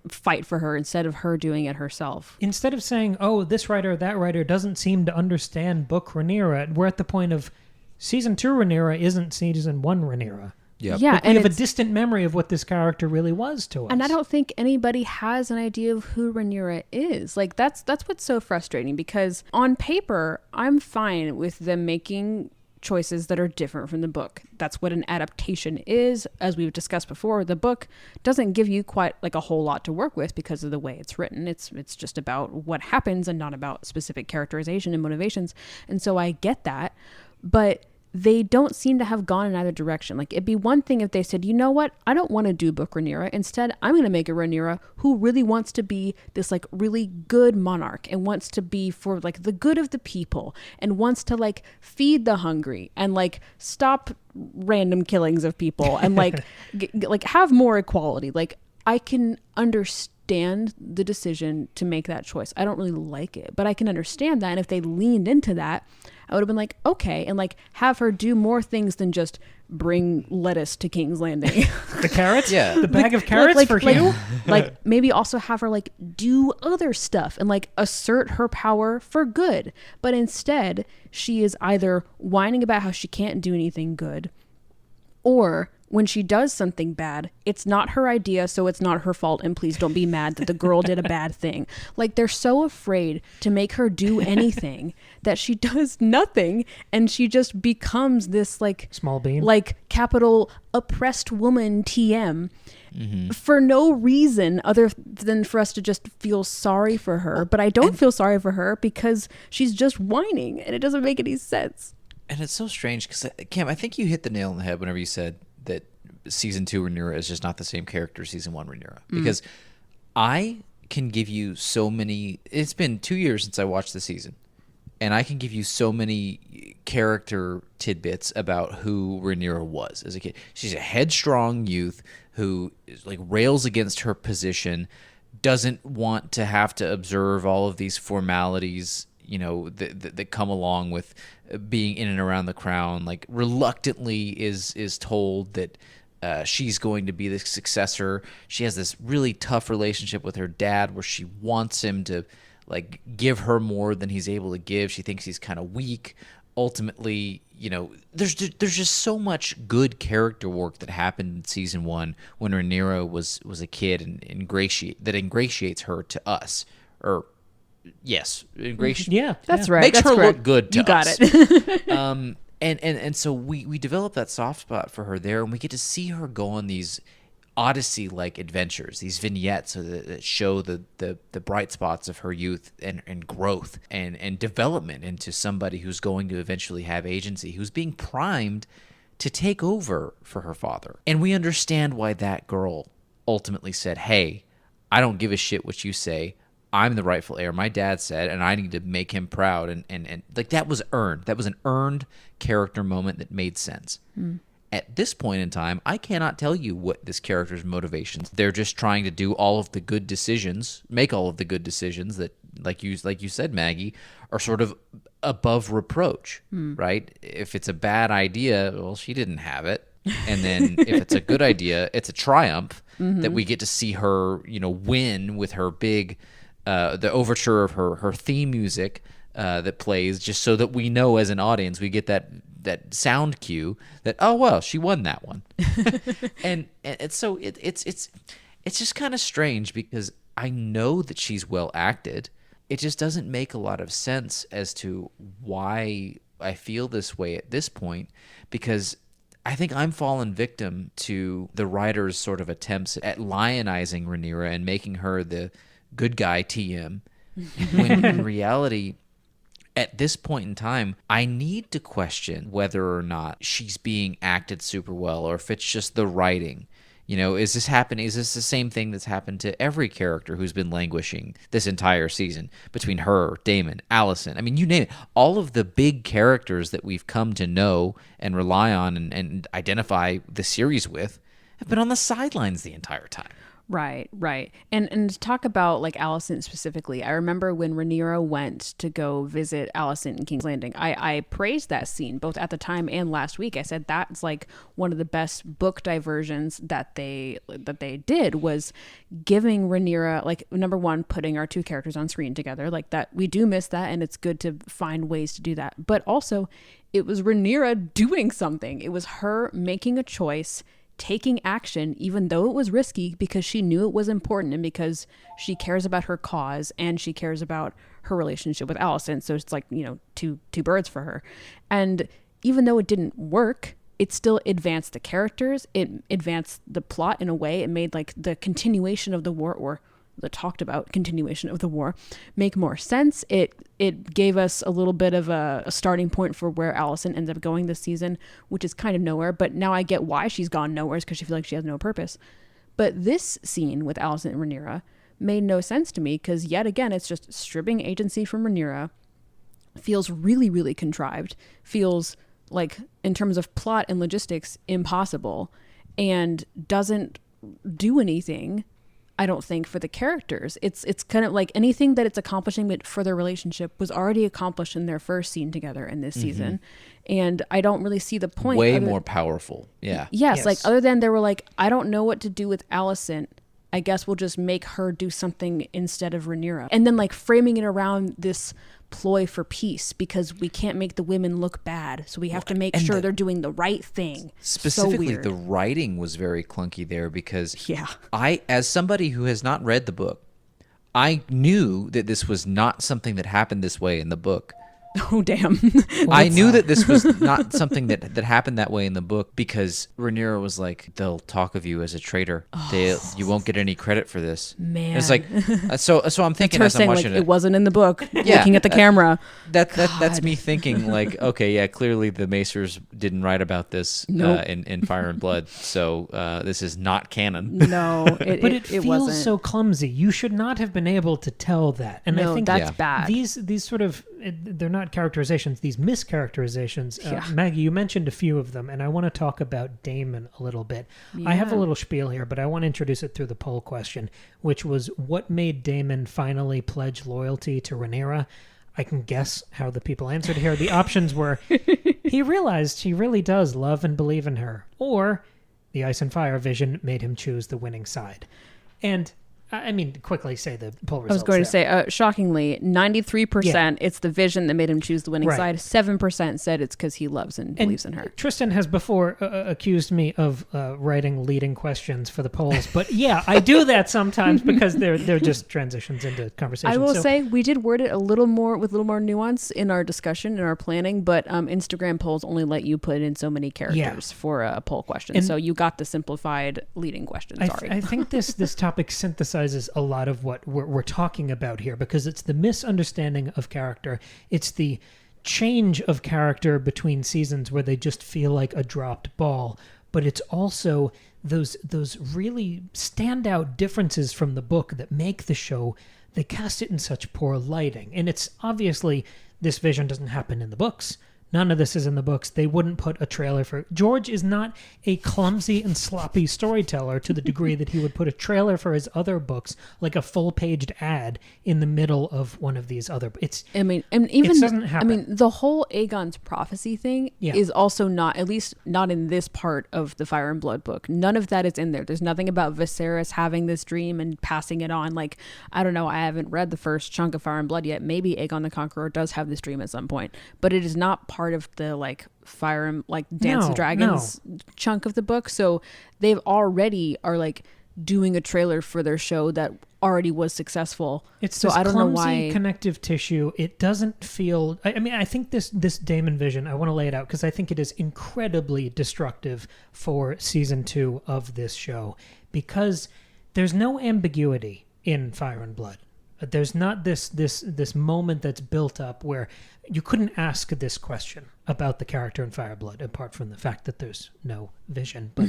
fight for her instead of her doing it herself. Instead of saying, oh, this writer, that writer doesn't seem to understand book Rhaenyra, we're at the point of season 2 Rhaenyra isn't season 1 Rhaenyra. Yep. Yeah, we have a distant memory of what this character really was to us. And I don't think anybody has an idea of who Rhaenyra is. That's what's so frustrating, because on paper, I'm fine with them making choices that are different from the book. That's what an adaptation is. As we've discussed before, the book doesn't give you quite a whole lot to work with because of the way it's written. It's just about what happens and not about specific characterization and motivations. And so I get that. But they don't seem to have gone in either direction. Like, it'd be one thing if they said, you know what, I don't want to do Book Rhaenyra. Instead, I'm going to make a Rhaenyra who really wants to be this like really good monarch and wants to be for like the good of the people and wants to like feed the hungry and like stop random killings of people and like like have more equality. Like, I can understand the decision to make that choice. I don't really like it, but I can understand that. And if they leaned into that, I would have been like, okay, and like have her do more things than just bring lettuce to King's Landing. The carrots? Yeah. The bag of carrots for Hugh? Like maybe also have her like do other stuff and like assert her power for good. But instead, she is either whining about how she can't do anything good, or when she does something bad, it's not her idea, so it's not her fault, and please don't be mad that the girl did a bad thing. Like, they're so afraid to make her do anything that she does nothing, and she just becomes this like small bean, like capital oppressed woman TM for no reason other than for us to just feel sorry for her. But I don't feel sorry for her because she's just whining, and it doesn't make any sense. And it's so strange because, Cam, I think you hit the nail on the head whenever you said that season 2 Rhaenyra is just not the same character as season 1 Rhaenyra. Because I can give you so many... It's been 2 years since I watched the season. And I can give you so many character tidbits about who Rhaenyra was as a kid. She's a headstrong youth who like rails against her position, doesn't want to have to observe all of these formalities, you know, that come along with being in and around the crown. Like, reluctantly is told that she's going to be the successor. She has this really tough relationship with her dad where she wants him to like give her more than he's able to give. She thinks he's kind of weak. Ultimately, you know, there's just so much good character work that happened in season 1 when Rhaenyra was a kid and ingratiates her to us. Or yes, yeah, that's right. Makes That's her correct. look good to you got us. it. And so we develop that soft spot for her there, and we get to see her go on these Odyssey-like adventures, these vignettes that show the bright spots of her youth and growth and development into somebody who's going to eventually have agency, who's being primed to take over for her father. And we understand why that girl ultimately said, hey, I don't give a shit what you say. I'm the rightful heir. My dad said, and I need to make him proud. And like, that was earned. That was an earned character moment that made sense. At this point in time, I cannot tell you what this character's motivations. They're just trying to do all of the good decisions, make all of the good decisions that, like you said, Maggie, are sort of above reproach, right? If it's a bad idea, well, she didn't have it. And then if it's a good idea, it's a triumph that we get to see her, you know, win with her big, the overture of her theme music that plays, just so that we know as an audience, we get that sound cue that, oh well, she won that one. and so it's just kind of strange because I know that she's well acted. It just doesn't make a lot of sense as to why I feel this way at this point, because I think I'm fallen victim to the writer's sort of attempts at lionizing Rhaenyra and making her the good guy TM, when in reality, at this point in time, I need to question whether or not she's being acted super well, or if it's just the writing. You know, is this happening? Is this the same thing that's happened to every character who's been languishing this entire season between her, Daemon, Alicent? I mean, you name it. All of the big characters that we've come to know and rely on and identify the series with have been on the sidelines the entire time. Right. And to talk about like Alicent specifically, I remember when Rhaenyra went to go visit Alicent in King's Landing, I praised that scene both at the time and last week. I said that's like one of the best book diversions that they did, was giving Rhaenyra, like, number one, putting our two characters on screen together. Like, that, we do miss that, and it's good to find ways to do that. But also, it was Rhaenyra doing something. It was her making a choice, taking action, even though it was risky, because she knew it was important and because she cares about her cause and she cares about her relationship with Alicent. So it's like, you know, two birds for her. And even though it didn't work, it still advanced the characters. It advanced the plot in a way. It made like the continuation of the war, or the talked about continuation of the war make more sense. It gave us a little bit of a starting point for where Alicent ends up going this season, which is kind of nowhere, but now I get why she's gone nowhere, because she feels like she has no purpose. But this scene with Alicent and Rhaenyra made no sense to me, because yet again, it's just stripping agency from Rhaenyra. Feels really, really contrived. Feels like, in terms of plot and logistics, impossible, and doesn't do anything, I don't think, for the characters. It's kind of like anything that it's accomplishing for their relationship was already accomplished in their first scene together in this season. And I don't really see the point. Way more powerful. Yeah. Yes, like other than they were like, I don't know what to do with Alicent. I guess we'll just make her do something instead of Rhaenyra. And then like framing it around this ploy for peace, because we can't make the women look bad, so we have to make sure they're doing the right thing. Specifically, so the writing was very clunky there, because yeah, I, as somebody who has not read the book, I knew that this was not something that happened this way in the book. Oh, damn. I knew that this was not something that happened that way in the book, because Rhaenyra was like, they'll talk of you as a traitor. You won't get any credit for this. Man. And it's like, so I'm thinking her as I'm saying, watching like, it wasn't in the book, looking at the camera. That's me thinking like, okay, yeah, clearly the Macers didn't write about this in Fire and Blood, so this is not canon. No, it feels wasn't. so clumsy. You should not have been able to tell that. And No, I think that's bad. These sort of, they're not characterizations, these mischaracterizations. Maggie, you mentioned a few of them, and I want to talk about Daemon a little bit. I have a little spiel here, but I want to introduce it through the poll question, which was, what made Daemon finally pledge loyalty to Rhaenyra? I can guess how the people answered here. The options were, he realized he really does love and believe in her, or the Ice and Fire vision made him choose the winning side. And I mean, quickly say the poll results. I was going to say, shockingly, 93%, it's the vision that made him choose the winning side. 7% said it's because he loves and believes in her. Tristan has before accused me of writing leading questions for the polls, but yeah, I do that sometimes because they're just transitions into conversation. I will say we did word it a little more with a little more nuance in our discussion, in our planning, but Instagram polls only let you put in so many characters for a poll question, so you got the simplified leading question. Sorry. I think this topic synthesizes a lot of what we're talking about here, because it's the misunderstanding of character. It's the change of character between seasons where they just feel like a dropped ball. But it's also those really standout differences from the book that make the show, they cast it in such poor lighting. And it's obviously, this vision doesn't happen in the books. None of this is in the books. They wouldn't put a trailer for... George is not a clumsy and sloppy storyteller to the degree that he would put a trailer for his other books, like a full-paged ad, in the middle of one of these other... It doesn't happen. I mean, the whole Aegon's prophecy thing is also not, at least not in this part of the Fire and Blood book. None of that is in there. There's nothing about Viserys having this dream and passing it on. Like, I don't know, I haven't read the first chunk of Fire and Blood yet. Maybe Aegon the Conqueror does have this dream at some point, but it is not part of the like Fire and like Dance of Dragons chunk of the book. So they've already are like doing a trailer for their show that already was successful. It's so this I don't know clumsy why connective tissue. It doesn't feel... I mean, I think this Daemon vision, I want to lay it out because I think it is incredibly destructive for season 2 of this show, because there's no ambiguity in Fire and Blood. There's not this moment that's built up where you couldn't ask this question about the character in Fire and Blood, apart from the fact that there's no vision. But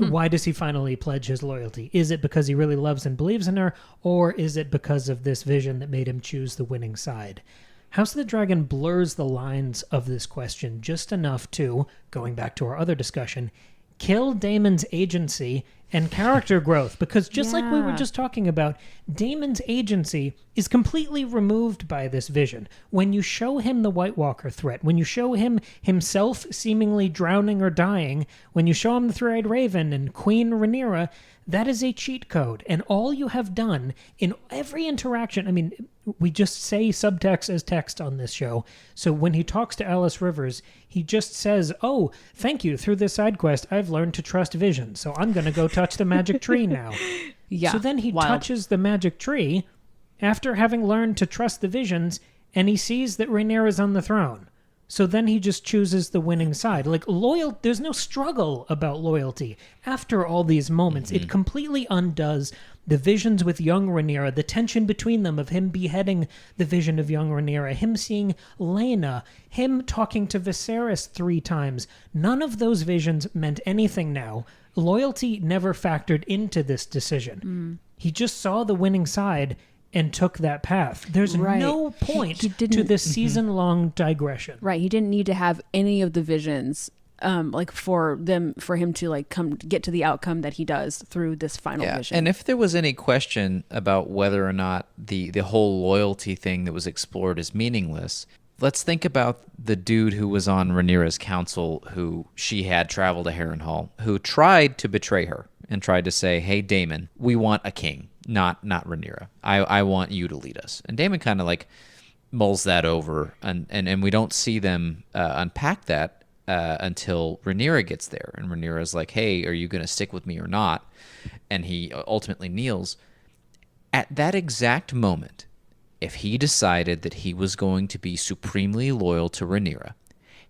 why does he finally pledge his loyalty? Is it because he really loves and believes in her, or is it because of this vision that made him choose the winning side? House of the Dragon blurs the lines of this question just enough to, going back to our other discussion, kill Daemon's agency and character growth, because just like we were just talking about, Daemon's agency is completely removed by this vision. When you show him the White Walker threat, when you show him himself seemingly drowning or dying, when you show him the Three-Eyed Raven and Queen Rhaenyra, that is a cheat code. And all you have done in every interaction, I mean, we just say subtext as text on this show. So when he talks to Alice Rivers, he just says, oh, thank you. Through this side quest, I've learned to trust vision. So I'm going to go touch the magic tree now. So then he touches the magic tree after having learned to trust the visions, and he sees that Rhaenyra's on the throne. So then he just chooses the winning side. Like, there's no struggle about loyalty. After all these moments, it completely undoes the visions with young Rhaenyra, the tension between them of him beheading the vision of young Rhaenyra, him seeing Lena, him talking to Viserys 3 times. None of those visions meant anything now. Loyalty never factored into this decision. He just saw the winning side and took that path. There's no point to this season-long digression. Right. He didn't need to have any of the visions for him to get to the outcome that he does through this final vision. And if there was any question about whether or not the whole loyalty thing that was explored is meaningless, let's think about the dude who was on Rhaenyra's council, who she had traveled to Harrenhal, who tried to betray her and tried to say, "Hey, Daemon, we want a king, not Rhaenyra. I want you to lead us." And Daemon kind of mulls that over, and we don't see them unpack that until Rhaenyra gets there. And Rhaenyra's like, "Hey, are you going to stick with me or not?" And he ultimately kneels. At that exact moment, if he decided that he was going to be supremely loyal to Rhaenyra,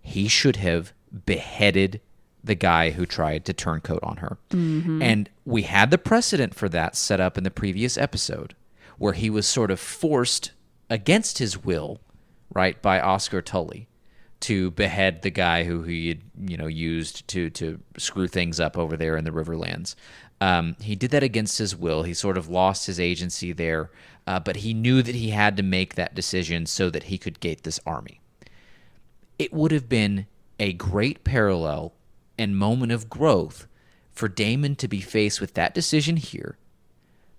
he should have beheaded the guy who tried to turncoat on her. And we had the precedent for that set up in the previous episode, where he was sort of forced against his will, right, by Oscar Tully to behead the guy who he had, used to screw things up over there in the Riverlands. He did that against his will. He sort of lost his agency there, but he knew that he had to make that decision so that he could gate this army. It would have been a great parallel and moment of growth for Daemon to be faced with that decision here,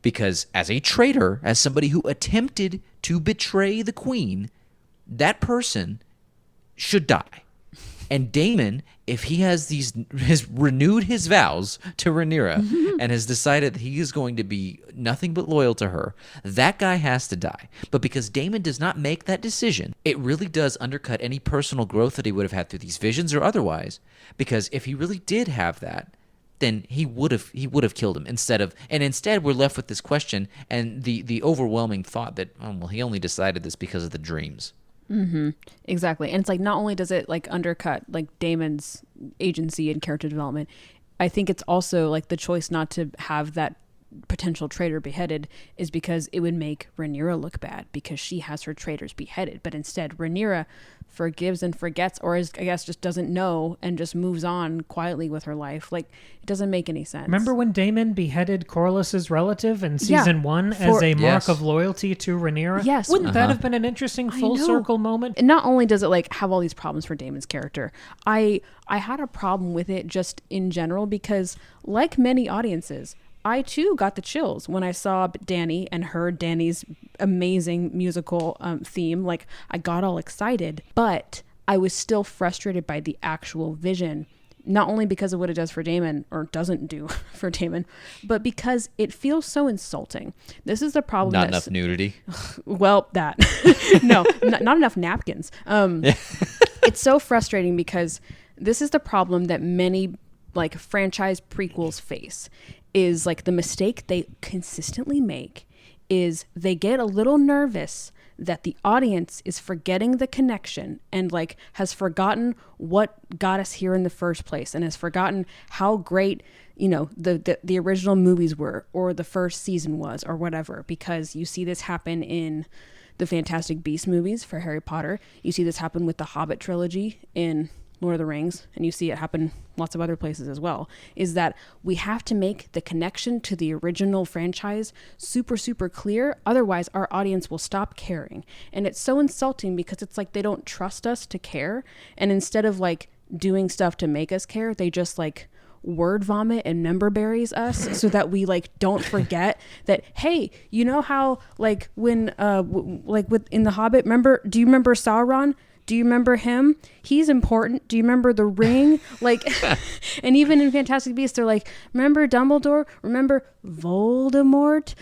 because as a traitor, as somebody who attempted to betray the queen, that person should die. And Daemon, if he has renewed his vows to Rhaenyra and has decided that he is going to be nothing but loyal to her, that guy has to die. But because Daemon does not make that decision, it really does undercut any personal growth that he would have had through these visions or otherwise. Because if he really did have that, then he would have killed him instead we're left with this question and the overwhelming thought that, he only decided this because of the dreams. Exactly. And it's not only does it undercut Daemon's agency and character development, I think it's also the choice not to have that potential traitor beheaded is because it would make Rhaenyra look bad because she has her traitors beheaded. But instead, Rhaenyra forgives and forgets, or just doesn't know and just moves on quietly with her life. It doesn't make any sense. Remember when Daemon beheaded Corlys's relative in season 1 as a mark of loyalty to Rhaenyra? Yes. Wouldn't that have been an interesting full circle moment? And not only does it have all these problems for Daemon's character, I had a problem with it just in general because like many audiences, I too got the chills when I saw Dany and heard Dany's amazing musical theme. I got all excited, but I was still frustrated by the actual vision. Not only because of what it does for Daemon, or doesn't do for Daemon, but because it feels so insulting. This is the problem. Not enough nudity. Well, that. No, not enough napkins. It's so frustrating because this is the problem that many franchise prequels face. Is the mistake they consistently make is they get a little nervous that the audience is forgetting the connection and has forgotten what got us here in the first place and has forgotten how great the original movies were or the first season was or whatever, because you see this happen in the Fantastic Beasts movies for Harry Potter. You see this happen with the Hobbit trilogy in Lord of the Rings, and you see it happen lots of other places as well, is that we have to make the connection to the original franchise super, super clear. Otherwise, our audience will stop caring. And it's so insulting because it's they don't trust us to care. And instead of doing stuff to make us care, they just word vomit and member berries us so that we don't forget that, hey, you know how when in The Hobbit, do you remember Sauron? Do you remember him? He's important. Do you remember the ring? And even in Fantastic Beasts, they're remember Dumbledore? Remember Voldemort?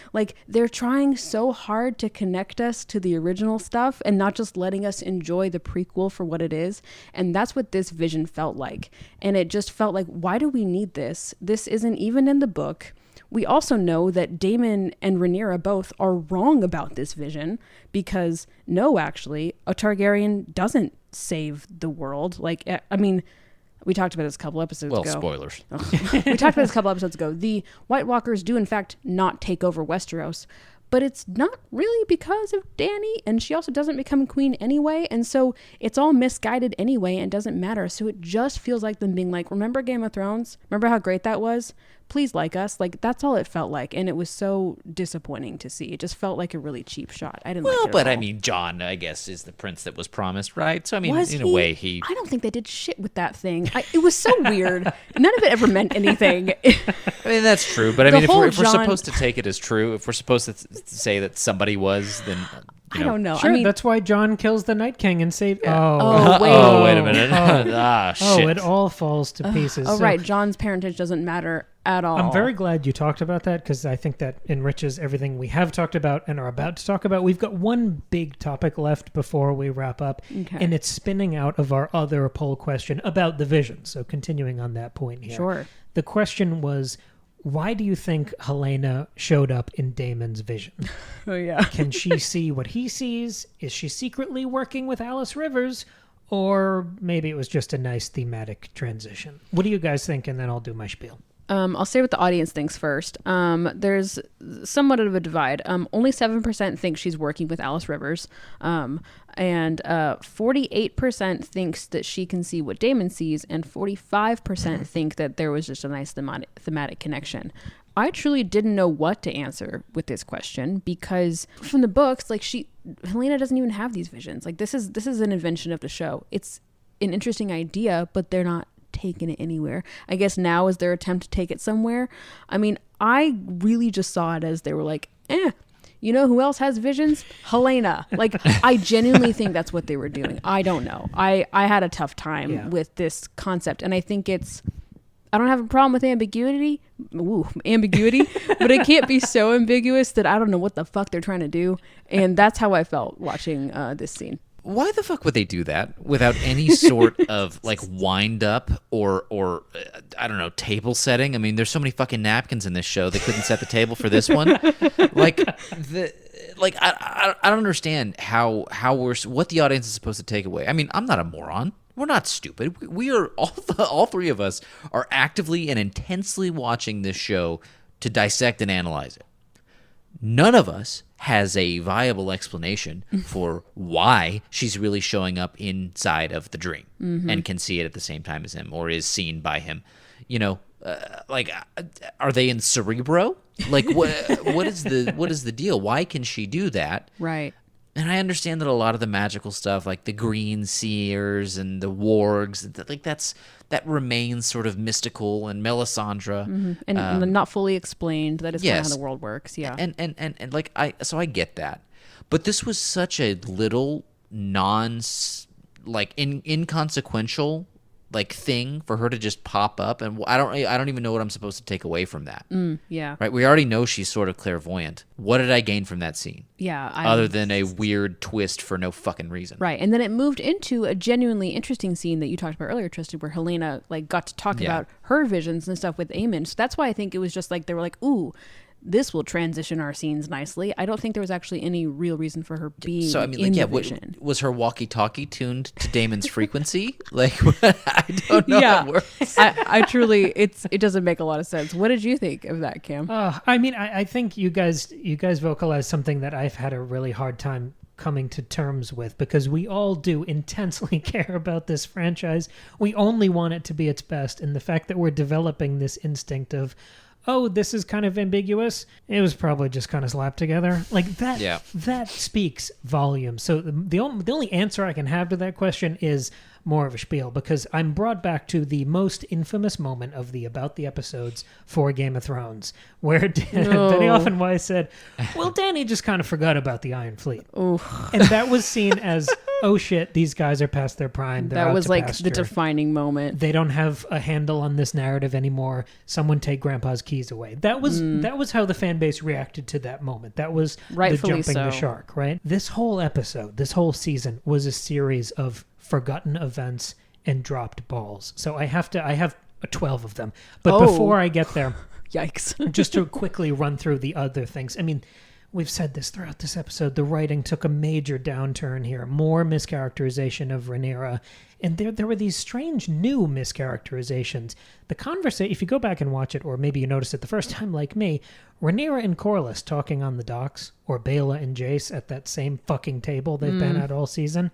They're trying so hard to connect us to the original stuff and not just letting us enjoy the prequel for what it is. And that's what this vision felt like. And it just felt why do we need this? This isn't even in the book. We also know that Daemon and Rhaenyra both are wrong about this vision because no, actually, a Targaryen doesn't save the world. Like, I mean, we talked about this a couple episodes ago. Well, spoilers. We talked about this a couple episodes ago. The White Walkers do, in fact, not take over Westeros, but it's not really because of Dany, and she also doesn't become queen anyway, and so it's all misguided anyway and doesn't matter. So it just feels like them being like, remember Game of Thrones? Remember how great that was? Please like us. Like, that's all it felt like, and it was so disappointing to see. It just felt like a really cheap shot. I didn't like it at but all. I mean, Jon, I guess, is the prince that was promised, right? So I mean, Was in he? a way, he. I don't think they did shit with that thing. It was so weird. None of it ever meant anything. I mean, that's true, but I The mean, if whole we're Jon- supposed to take it as true, if we're supposed to say that somebody was, then I don't know. Sure, I mean, that's why Jon kills the Night King and saves. Oh, wait. Oh, wait a minute. Shit. Oh, it all falls to pieces. oh So right, Jon's parentage doesn't matter at all. I'm very glad you talked about that because I think that enriches everything we have talked about and are about to talk about. We've got one big topic left before we wrap up, Okay. and it's spinning out of our other poll question about the vision. So continuing on that point here. Sure. The question was, why do you think Halaena showed up in Daemon's vision? Oh yeah. Can she see what he sees? Is she secretly working with Alice Rivers? Or maybe it was just a nice thematic transition. What do you guys think? And then I'll do my spiel. I'll say what the audience thinks first. There's somewhat of a divide. Only 7% think she's working with Alice Rivers. And 48% thinks that she can see what Daemon sees. And 45% think that there was just a nice thematic connection. I truly didn't know what to answer with this question because from the books, like Halaena doesn't even have these visions. Like this is an invention of the show. It's an interesting idea, but they're not taking it anywhere. I guess now is their attempt to take it somewhere. I mean, I really just saw it as they were like, you know who else has visions? Halaena. Like, I genuinely think that's what they were doing. I don't know. I had a tough time with this concept, and I think I don't have a problem with ambiguity, but it can't be so ambiguous that I don't know what the fuck they're trying to do. And that's how I felt watching this scene. Why the fuck would they do that without any sort of like wind up or I don't know, table setting? I mean, there's so many fucking napkins in this show. They couldn't set the table for this one. I don't understand what the audience is supposed to take away. I mean, I'm not a moron. We're not stupid. We are all three of us are actively and intensely watching this show to dissect and analyze it. None of us has a viable explanation for why she's really showing up inside of the dream and can see it at the same time as him or is seen by him. You know, are they in Cerebro? Like, what is the deal? Why can she do that? Right. And I understand that a lot of the magical stuff, like the green seers and the wargs, that remains sort of mystical and Melisandre, And not fully explained. That is kind of yes. how the world works. Yeah. And like so I get that, but this was such a little inconsequential like thing for her to just pop up, and I don't even know what I'm supposed to take away from that. Yeah. Right? We already know she's sort of clairvoyant. What did I gain from that scene? Yeah. Other than a weird twist for no fucking reason. Right. And then it moved into a genuinely interesting scene that you talked about earlier, Tristan, where Halaena like got to talk about her visions and stuff with Aemon. So that's why I think it was just like they were like, ooh, this will transition our scenes nicely. I don't think there was actually any real reason for her being in the vision. Was her walkie-talkie tuned to Daemon's frequency? Like, I don't know how it works. I truly, it doesn't make a lot of sense. What did you think of that, Cam? I mean, I think you guys vocalized something that I've had a really hard time coming to terms with, because we all do intensely care about this franchise. We only want it to be its best, and the fact that we're developing this instinct of, oh, this is kind of ambiguous, it was probably just kind of slapped together. Like that, that speaks volumes. So the only answer I can have to that question is more of a spiel, because I'm brought back to the most infamous moment of the About the Episodes for Game of Thrones, where Benioff and Weiss said, well, Dany just kind of forgot about the Iron Fleet. Ooh. And that was seen as, oh shit, these guys are past their prime. They're that out was to like pasture. the defining moment. They don't have a handle on this narrative anymore. Someone take Grandpa's keys away. That was how the fan base reacted to that moment. That was Rightfully the jumping the so. shark, right? This whole episode, this whole season was a series of forgotten events and dropped balls. So I have 12 of them. But before I get there, Yikes. just to quickly run through the other things. I mean, we've said this throughout this episode, the writing took a major downturn here. More mischaracterization of Rhaenyra. And there were these strange new mischaracterizations. The conversation, if you go back and watch it, or maybe you noticed it the first time like me, Rhaenyra and Corlys talking on the docks, or Baela and Jace at that same fucking table they've been at all season.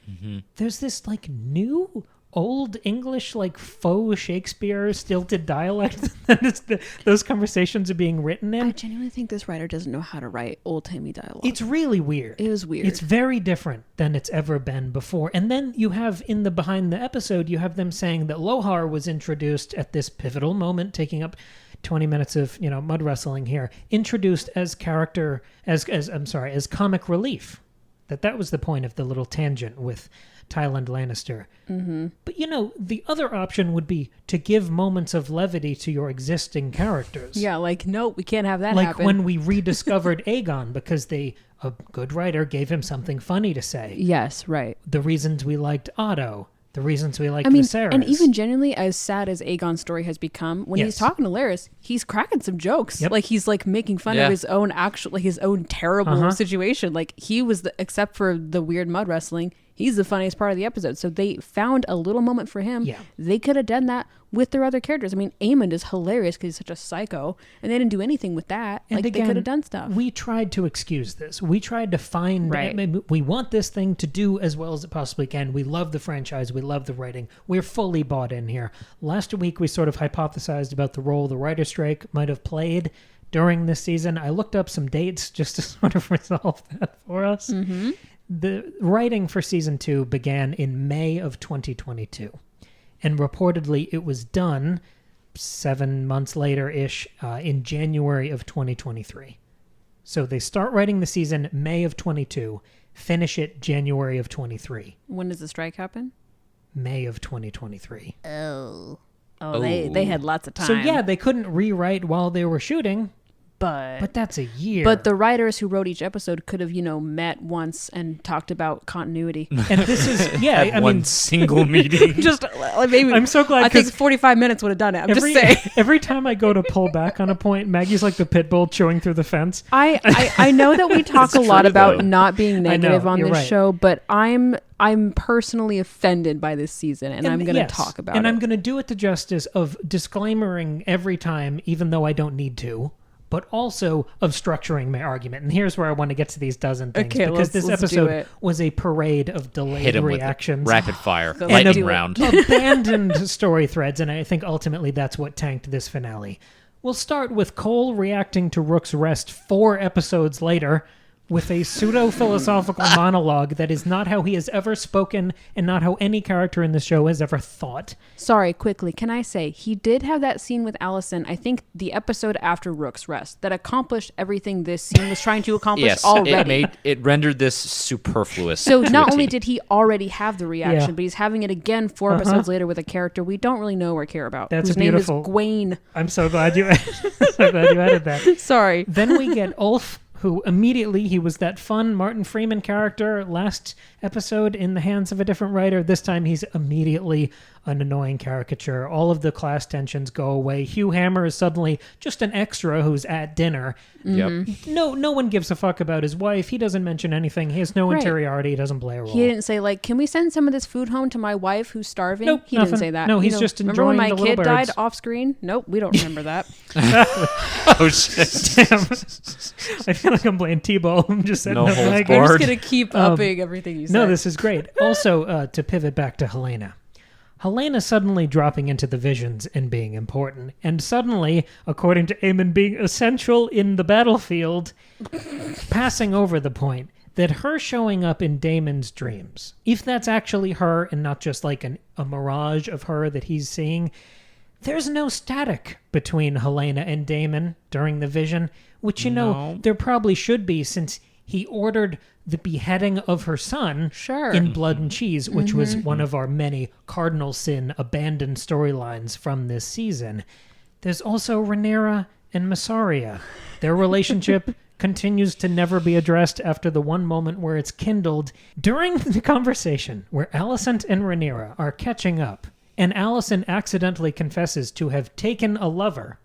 Mm-hmm. There's this like new old English, like faux Shakespeare stilted dialect that those conversations are being written in. I genuinely think this writer doesn't know how to write old-timey dialogue. It's really weird. It was weird. It's very different than it's ever been before. And then you have in the behind the episode, you have them saying that Lohar was introduced at this pivotal moment, taking up 20 minutes of, mud wrestling here, introduced as character, as comic relief. That was the point of the little tangent with Tywin Lannister. Mm-hmm. But, the other option would be to give moments of levity to your existing characters. Yeah, no, we can't have that happen. Like when we rediscovered Aegon because a good writer gave him something funny to say. Yes, right. The reasons we liked Otto. The reasons we liked Viserys. And even genuinely, as sad as Aegon's story has become, when he's talking to Larys, he's cracking some jokes. Yep. He's making fun of his own his own terrible situation. He was except for the weird mud wrestling, he's the funniest part of the episode. So they found a little moment for him. Yeah. They could have done that with their other characters. Aemond is hilarious because he's such a psycho, and they didn't do anything with that. And again, they could have done stuff. We tried to excuse this. We tried to find... Right. We want this thing to do as well as it possibly can. We love the franchise. We love the writing. We're fully bought in here. Last week, we sort of hypothesized about the role the writer strike might have played during this season. I looked up some dates just to sort of resolve that for us. Mm-hmm. The writing for season 2 began in May of 2022. And reportedly, it was done 7 months later-ish in January of 2023. So they start writing the season May of 22, finish it January of 23. When does the strike happen? May of 2023. Oh, they had lots of time. So yeah, they couldn't rewrite while they were shooting. But that's a year. But the writers who wrote each episode could have, met once and talked about continuity. And this is, one single meeting. Just maybe. I'm so glad. I think 45 minutes would have done it. I'm just saying. Every time I go to pull back on a point, Maggie's like the pit bull chewing through the fence. I know that we talk a lot about not being negative on this show, but I'm personally offended by this season, and I'm going to talk about it. And I'm going to do it the justice of disclaimering every time, even though I don't need to, but also of structuring my argument. And here's where I want to get to these dozen things. Okay, because this episode was a parade of delayed reactions. Rapid fire. Lightning round. Abandoned story threads, and I think ultimately that's what tanked this finale. We'll start with Cole reacting to Rook's Rest 4 episodes later with a pseudo-philosophical monologue that is not how he has ever spoken and not how any character in the show has ever thought. Sorry, quickly, can I say, he did have that scene with Alicent, I think the episode after Rook's Rest, that accomplished everything this scene was trying to accomplish already. It rendered this superfluous. So not only did he already have the reaction, but he's having it again 4 episodes later with a character we don't really know or care about. That's whose beautiful. name is Gwaine. I'm so glad you added that. Sorry. Then we get Ulf, who immediately, he was that fun Martin Freeman character last episode in the hands of a different writer. This time he's immediately an annoying caricature. All of the class tensions go away. Hugh Hammer is suddenly just an extra who's at dinner. Yep. No one gives a fuck about his wife. He doesn't mention anything. He has no interiority. He doesn't play a role. He didn't say, can we send some of this food home to my wife who's starving? Nope, he nothing. didn't say that. No, he's just enjoying the little birds. Remember when my kid died off screen? Nope, we don't remember that. Oh, shit. Damn. I feel like I'm playing T-ball. I'm just sitting up. I'm just going to keep upping everything you say. No, this is great. Also, to pivot back to Halaena. Halaena suddenly dropping into the visions and being important, and suddenly, according to Aemon, being essential in the battlefield, passing over the point that her showing up in Daemon's dreams, if that's actually her and not just like a mirage of her that he's seeing, there's no static between Halaena and Daemon during the vision, which, there probably should be, since he ordered the beheading of her son in Blood and Cheese, which was one of our many cardinal sin abandoned storylines from this season. There's also Rhaenyra and Mysaria. Their relationship continues to never be addressed after the one moment where it's kindled during the conversation where Alicent and Rhaenyra are catching up, and Alicent accidentally confesses to have taken a lover.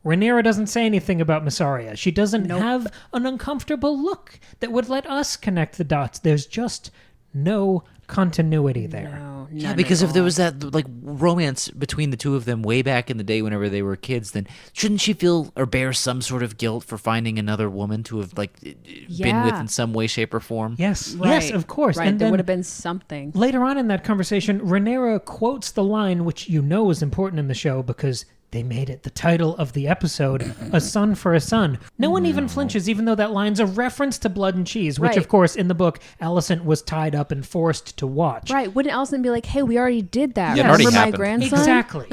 Rhaenyra doesn't say anything about Mysaria. She doesn't have an uncomfortable look that would let us connect the dots. There's just no continuity there. No, Yeah, because if there was that like romance between the two of them way back in the day whenever they were kids, then shouldn't she feel or bear some sort of guilt for finding another woman to have like been with in some way, shape, or form? Yes, Right. yes, of course. Right, And there then would have been something. later on in that conversation, Rhaenyra quotes the line, which you know is important in the show because they made it the title of the episode, A Son for a Son. No one even flinches, even though that line's a reference to Blood and Cheese, which, Right. of course, in the book, Alicent was tied up and forced to watch. Right. Wouldn't Alison be like, hey, we already did that. Yeah, it already Remember my happened. grandson? Exactly.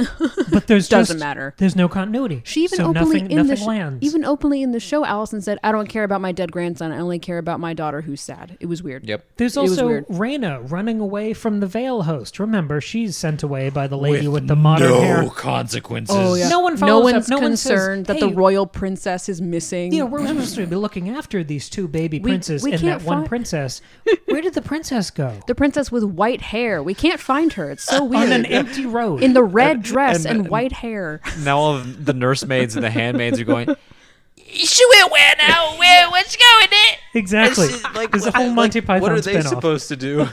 But there's Doesn't just, matter. There's no continuity. She even so openly nothing lands. even openly in the show, Allison said, I don't care about my dead grandson. I only care about my daughter who's sad. It was weird. Yep. There's It was also weird. Rhaena running away from the Vale host. Remember, she's sent away by the lady with the modern hair. consequences. Oh, yeah. No one no follows one's up. No one says, concerned that the "Hey, royal princess is missing. yeah, we're supposed to be looking after these two baby princes we and can't that one find- princess. Where did the princess go? The princess with white hair. We can't find her. It's so weird. On an empty road. In the red dress and- and white hair. Now all of the nursemaids and the handmaids are going, she went where now? What's going in? Exactly. Like, There's a whole Monty Python what are they spinoff. supposed to do?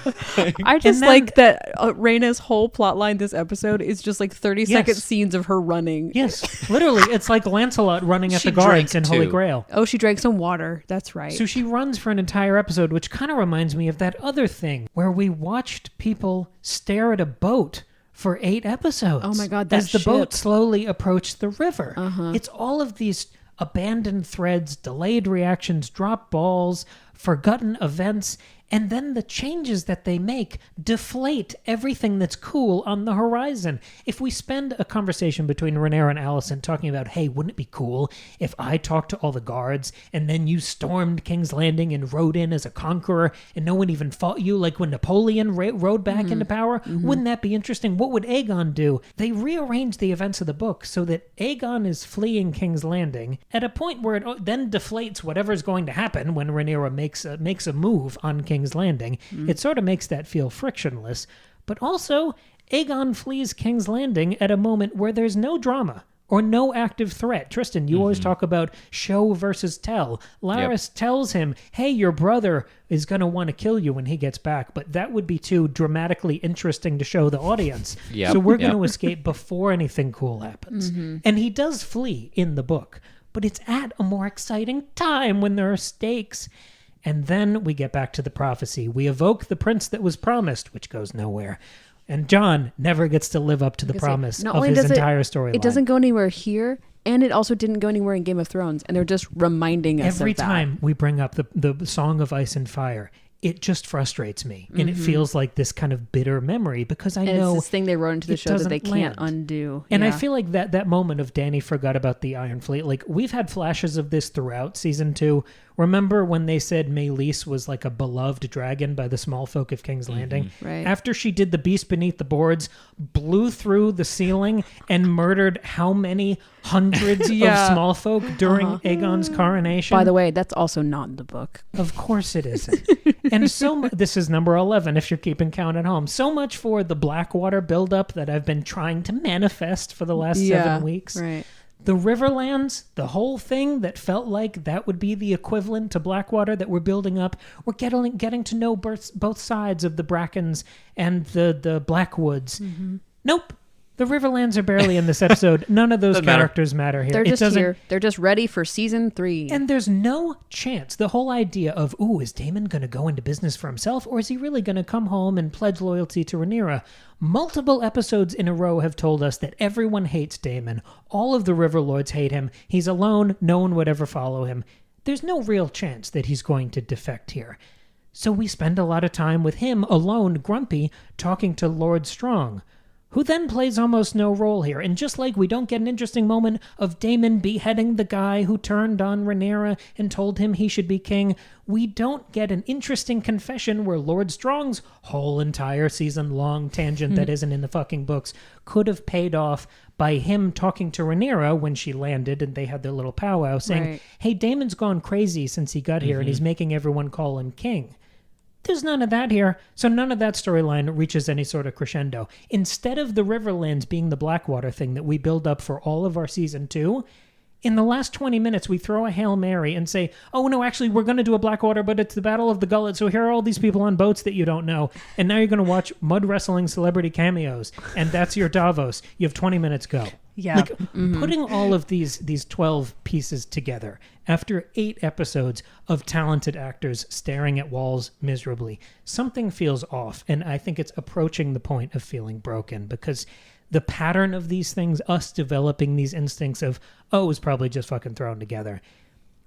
I just then- like that Rhaena's whole plot line this episode is just like 30-second Yes. scenes of her running. Yes, literally, it's like Lancelot running at She the guards drank in Holy too. Grail. Oh, she drank some water. That's right. So she runs for an entire episode, which kind of reminds me of that other thing where we watched people stare at a boat for 8 episodes. Oh my God, that as the boat ship. slowly approached the river. It's all of these abandoned threads, delayed reactions, drop balls, forgotten events, and then the changes that they make deflate everything that's cool on the horizon. If we spend a conversation between Rhaenyra and Alicent talking about, hey, wouldn't it be cool if I talked to all the guards and then you stormed King's Landing and rode in as a conqueror and no one even fought you, like when Napoleon rode back into power? Wouldn't that be interesting? What would Aegon do? They rearranged the events of the book so that Aegon is fleeing King's Landing at a point where it then deflates whatever's going to happen when Rhaenyra makes a move on King's Landing. It sort of makes that feel frictionless, but also Aegon flees King's Landing at a moment where there's no drama or no active threat. Tristan, you always talk about show versus tell. Laris tells him, hey, your brother is going to want to kill you when he gets back, but that would be too dramatically interesting to show the audience. Yep, So we're going yep. to escape before anything cool happens. And he does flee in the book, but it's at a more exciting time when there are stakes. And then we get back to the prophecy. We evoke the prince that was promised, which goes nowhere. And Jon never gets to live up to the promise Not of only his does entire storyline. It doesn't go anywhere here, and it also didn't go anywhere in Game of Thrones, and they're just reminding us Every of that. time we bring up the Song of Ice and Fire, it just frustrates me. And it feels like this kind of bitter memory because I And know it's this thing they wrote into the it show that they doesn't can't land. undo. And I Yeah. feel like that moment of Dany forgot about the Iron Fleet, like we've had flashes of this throughout season 2. Remember when they said Meleese was like a beloved dragon by the small folk of King's Landing? Right. After she did the Beast Beneath the Boards, blew through the ceiling and murdered how many hundreds Yeah. of small folk during Aegon's coronation? By the way, that's also not in the book. Of course it isn't. And this is number 11 if you're keeping count at home. So much for the Blackwater buildup that I've been trying to manifest for the last 7 weeks. Right. The Riverlands, the whole thing that felt like that would be the equivalent to Blackwater that we're building up, we're getting to know both sides of the Brackens and the Blackwoods. Nope. The Riverlands are barely in this episode. None of those Doesn't matter. characters matter here. They're It just doesn't- here. They're just ready for season 3. And there's no chance. The whole idea of, is Daemon going to go into business for himself, or is he really going to come home and pledge loyalty to Rhaenyra? Multiple episodes in a row have told us that everyone hates Daemon. All of the River Lords hate him. He's alone. No one would ever follow him. There's no real chance that he's going to defect here. So we spend a lot of time with him alone, grumpy, talking to Lord Strong, who then plays almost no role here. And just like we don't get an interesting moment of Daemon beheading the guy who turned on Rhaenyra and told him he should be king, we don't get an interesting confession where Lord Strong's whole entire season-long tangent that isn't in the fucking books could have paid off by him talking to Rhaenyra when she landed and they had their little powwow saying, Right. hey, Daemon's gone crazy since he got here and he's making everyone call him king. There's none of that here, so none of that storyline reaches any sort of crescendo. Instead of the Riverlands being the Blackwater thing that we build up for all of our season 2, In the last 20 minutes, we throw a Hail Mary and say, oh, no, actually, we're going to do a Blackwater, but it's the Battle of the Gullet, so here are all these people on boats that you don't know. And now you're going to watch mud wrestling celebrity cameos, and that's your Davos. You have 20 minutes, go. Yeah. Like, putting all of these 12 pieces together after 8 episodes of talented actors staring at walls miserably, something feels off, and I think it's approaching the point of feeling broken, because the pattern of these things, us developing these instincts of, oh, it was probably just fucking thrown together,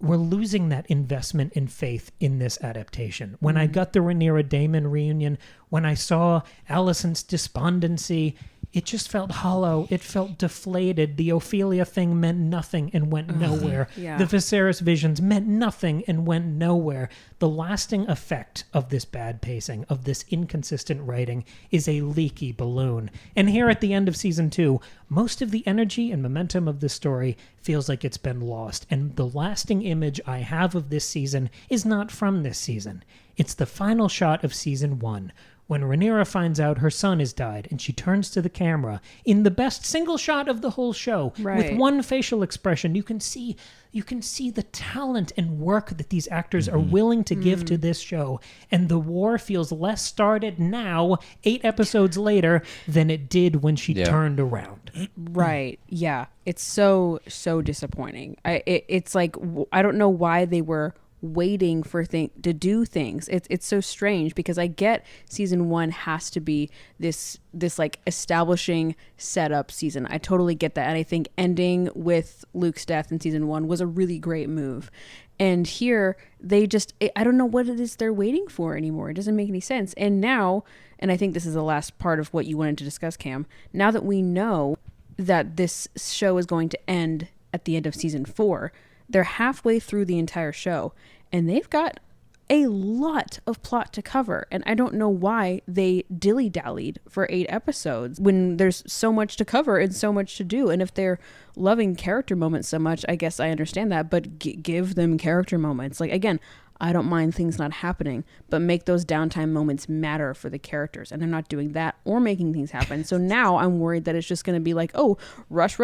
we're losing that investment in faith in this adaptation. When I got the Rhaenyra Daemon reunion, when I saw Alicent's despondency, it just felt hollow. It felt deflated. The Ophelia thing meant nothing and went nowhere. Yeah. The Viserys visions meant nothing and went nowhere. The lasting effect of this bad pacing, of this inconsistent writing, is a leaky balloon. And here at the end of season 2, most of the energy and momentum of this story feels like it's been lost. And the lasting image I have of this season is not from this season. It's the final shot of season 1, when Rhaenyra finds out her son has died, and she turns to the camera in the best single shot of the whole show, Right. with one facial expression. You can see the talent and work that these actors are willing to give to this show, and the war feels less started now, 8 episodes later, than it did when she turned around. Right. Yeah. It's so disappointing. It's like, I don't know why they were waiting for to do things. It's so strange, because I get season 1 has to be this like establishing setup season. I totally get that. And I think ending with Luke's death in season 1 was a really great move. And here they just, I don't know what it is they're waiting for anymore. It doesn't make any sense. And now, and I think this is the last part of what you wanted to discuss, Cam, now that we know that this show is going to end at the end of season 4, they're halfway through the entire show, and they've got a lot of plot to cover. And I don't know why they dilly-dallied for 8 episodes when there's so much to cover and so much to do. And if they're loving character moments so much, I guess I understand that, but give them character moments. Like, again, I don't mind things not happening, but make those downtime moments matter for the characters. And they're not doing that or making things happen. So now I'm worried that it's just going to be like, oh, rush,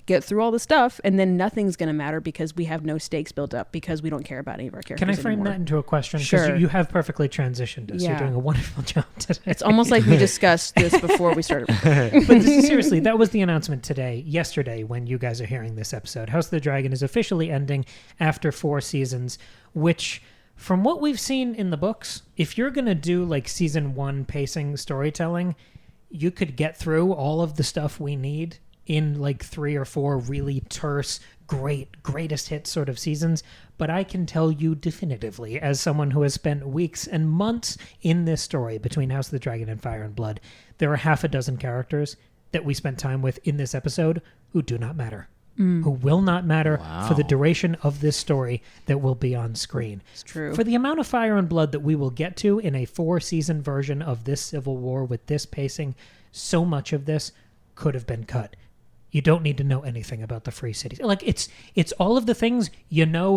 get through all the stuff, and then nothing's going to matter because we have no stakes built up because we don't care about any of our characters. Can I frame anymore. that into a question? Sure. Because you have perfectly transitioned us. Yeah. You're doing a wonderful job today. It's almost like we discussed this before we started. But seriously, that was the announcement yesterday, when you guys are hearing this episode. House of the Dragon is officially ending after 4 seasons, which, from what we've seen in the books, if you're going to do like season 1 pacing storytelling, you could get through all of the stuff we need in like 3 or 4 really terse, greatest hit sort of seasons. But I can tell you definitively, as someone who has spent weeks and months in this story between House of the Dragon and Fire and Blood, there are half a dozen characters that we spent time with in this episode who do not matter. Who will not matter for the duration of this story that will be on screen. It's true. For the amount of Fire and Blood that we will get to in a 4-season version of this Civil War with this pacing, so much of this could have been cut. You don't need to know anything about the Free Cities. Like, it's all of the things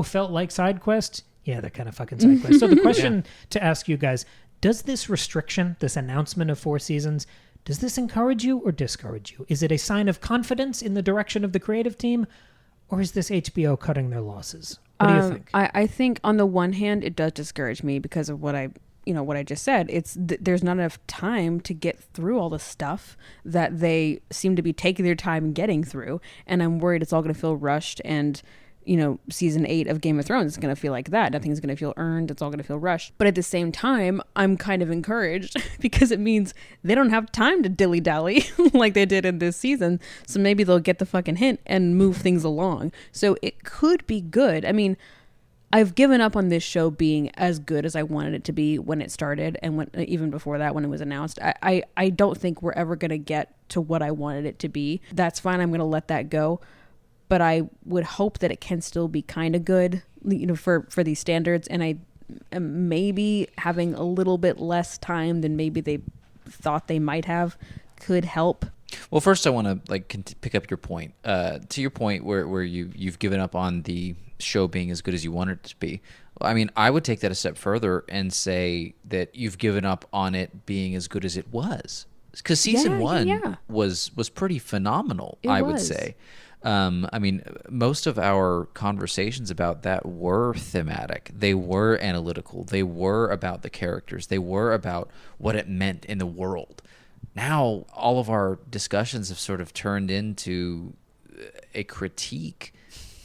felt like side quests. Yeah, they're kind of fucking side quests. So the question to ask you guys, does this restriction, this announcement of 4 seasons, does this encourage you or discourage you? Is it a sign of confidence in the direction of the creative team, or is this HBO cutting their losses? What do you think? I think on the one hand, it does discourage me because of what I just said. It's there's not enough time to get through all the stuff that they seem to be taking their time getting through, and I'm worried it's all going to feel rushed. And season 8 of Game of Thrones is going to feel like that. Nothing's going to feel earned. It's all going to feel rushed. But at the same time, I'm kind of encouraged because it means they don't have time to dilly-dally like they did in this season. So maybe they'll get the fucking hint and move things along. So it could be good. I mean, I've given up on this show being as good as I wanted it to be when it started, and even before that, when it was announced. I don't think we're ever going to get to what I wanted it to be. That's fine. I'm going to let that go. But I would hope that it can still be kind of good, for these standards. And I am maybe having a little bit less time than maybe they thought they might have could help. Well, first I want to pick up your point. To your point where you've given up on the show being as good as you wanted it to be. I mean, I would take that a step further and say that you've given up on it being as good as it was. Because season 1 was pretty phenomenal, I would say. I mean, most of our conversations about that were thematic. They were analytical. They were about the characters. They were about what it meant in the world. Now, all of our discussions have sort of turned into a critique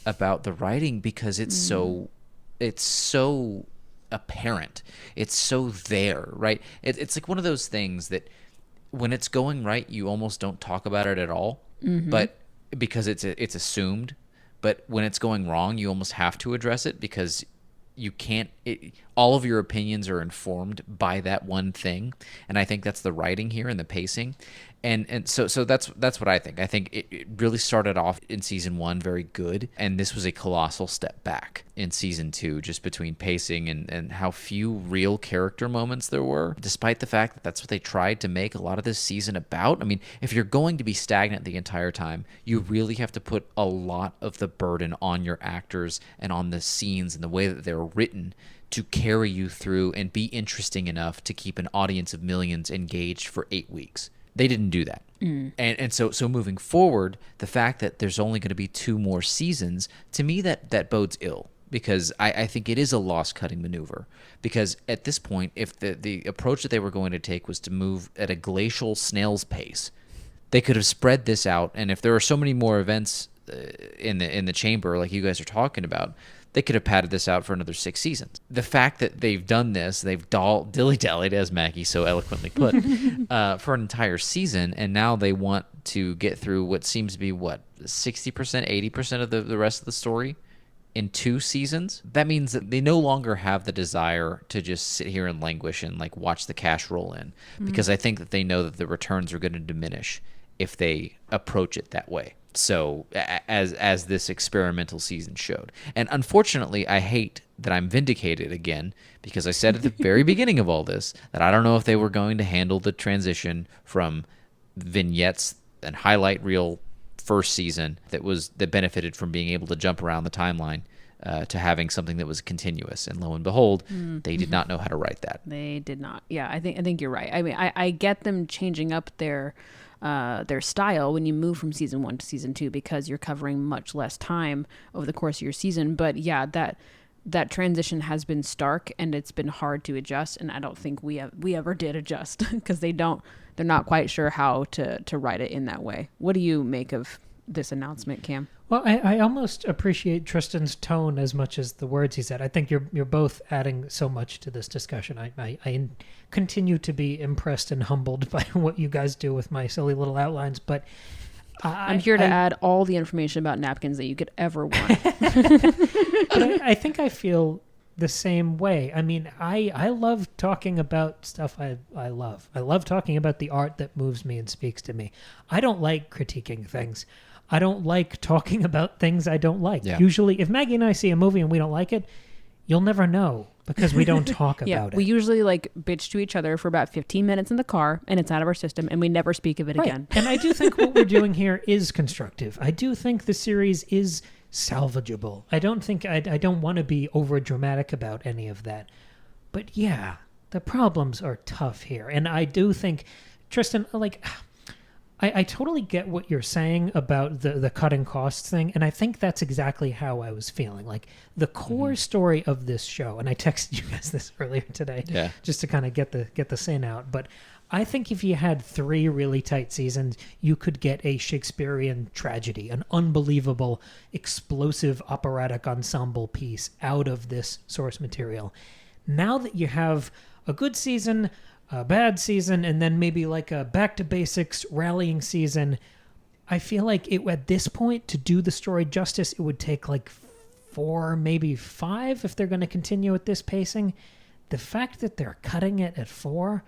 about the writing because it's so apparent. It's so there, right? It's like one of those things that when it's going right, you almost don't talk about it at all, but because it's assumed. But when it's going wrong, you almost have to address it because you can't. All of your opinions are informed by that one thing, and I think that's the writing here and the pacing. And so that's what I think. I think it really started off in season 1 very good, and this was a colossal step back in season 2, just between pacing and how few real character moments there were, despite the fact that that's what they tried to make a lot of this season about. I mean, if you're going to be stagnant the entire time, you really have to put a lot of the burden on your actors and on the scenes and the way that they're written to carry you through and be interesting enough to keep an audience of millions engaged for 8 weeks. They didn't do that. And so moving forward, the fact that there's only going to be 2 more seasons, to me that bodes ill, because I think it is a loss-cutting maneuver. Because at this point, if the approach that they were going to take was to move at a glacial snail's pace, they could have spread this out. And if there are so many more events in the chamber, like you guys are talking about, they could have padded this out for another 6 seasons. The fact that they've done this, they've dilly-dallied, as Maggie so eloquently put, for an entire season, and now they want to get through what seems to be, 60%, 80% of the rest of the story in 2 seasons. That means that they no longer have the desire to just sit here and languish and like watch the cash roll in, because I think that they know that the returns are going to diminish if they approach it that way. So as this experimental season showed. And unfortunately, I hate that I'm vindicated again, because I said at the very beginning of all this that I don't know if they were going to handle the transition from vignettes and highlight reel first season that benefited from being able to jump around the timeline to having something that was continuous. And lo and behold, they did not know how to write that. They did not. Yeah, I think you're right. I mean, I get them changing up their style when you move from season 1 to season 2, because you're covering much less time over the course of your season. But yeah, that transition has been stark, and it's been hard to adjust. And I don't think we ever did adjust, because they're not quite sure how to write it in that way. What do you make of this announcement, Cam? Well, I almost appreciate Tristan's tone as much as the words he said. I think you're both adding so much to this discussion. I continue to be impressed and humbled by what you guys do with my silly little outlines, but I'm here to add all the information about napkins that you could ever want. But I think I feel the same way. I mean, I love talking about stuff I love. I love talking about the art that moves me and speaks to me. I don't like critiquing things. I don't like talking about things I don't like. Yeah. Usually, if Maggie and I see a movie and we don't like it, you'll never know, because we don't talk about it. We usually bitch to each other for about 15 minutes in the car, and it's out of our system, and we never speak of it again. And I do think what we're doing here is constructive. I do think the series is salvageable. I don't want to be over dramatic about any of that. But yeah, the problems are tough here. And I do think, Tristan, I totally get what you're saying about the cutting costs thing, and I think that's exactly how I was feeling. Like, the core story of this show, and I texted you guys this earlier today, just to kind of get the sin out, but I think if you had 3 really tight seasons, you could get a Shakespearean tragedy, an unbelievable, explosive operatic ensemble piece out of this source material. Now that you have a good season, a bad season, and then maybe like a back to basics rallying season, I feel like at this point, to do the story justice, it would take 4, maybe 5 if they're going to continue at this pacing. The fact that they're cutting it at 4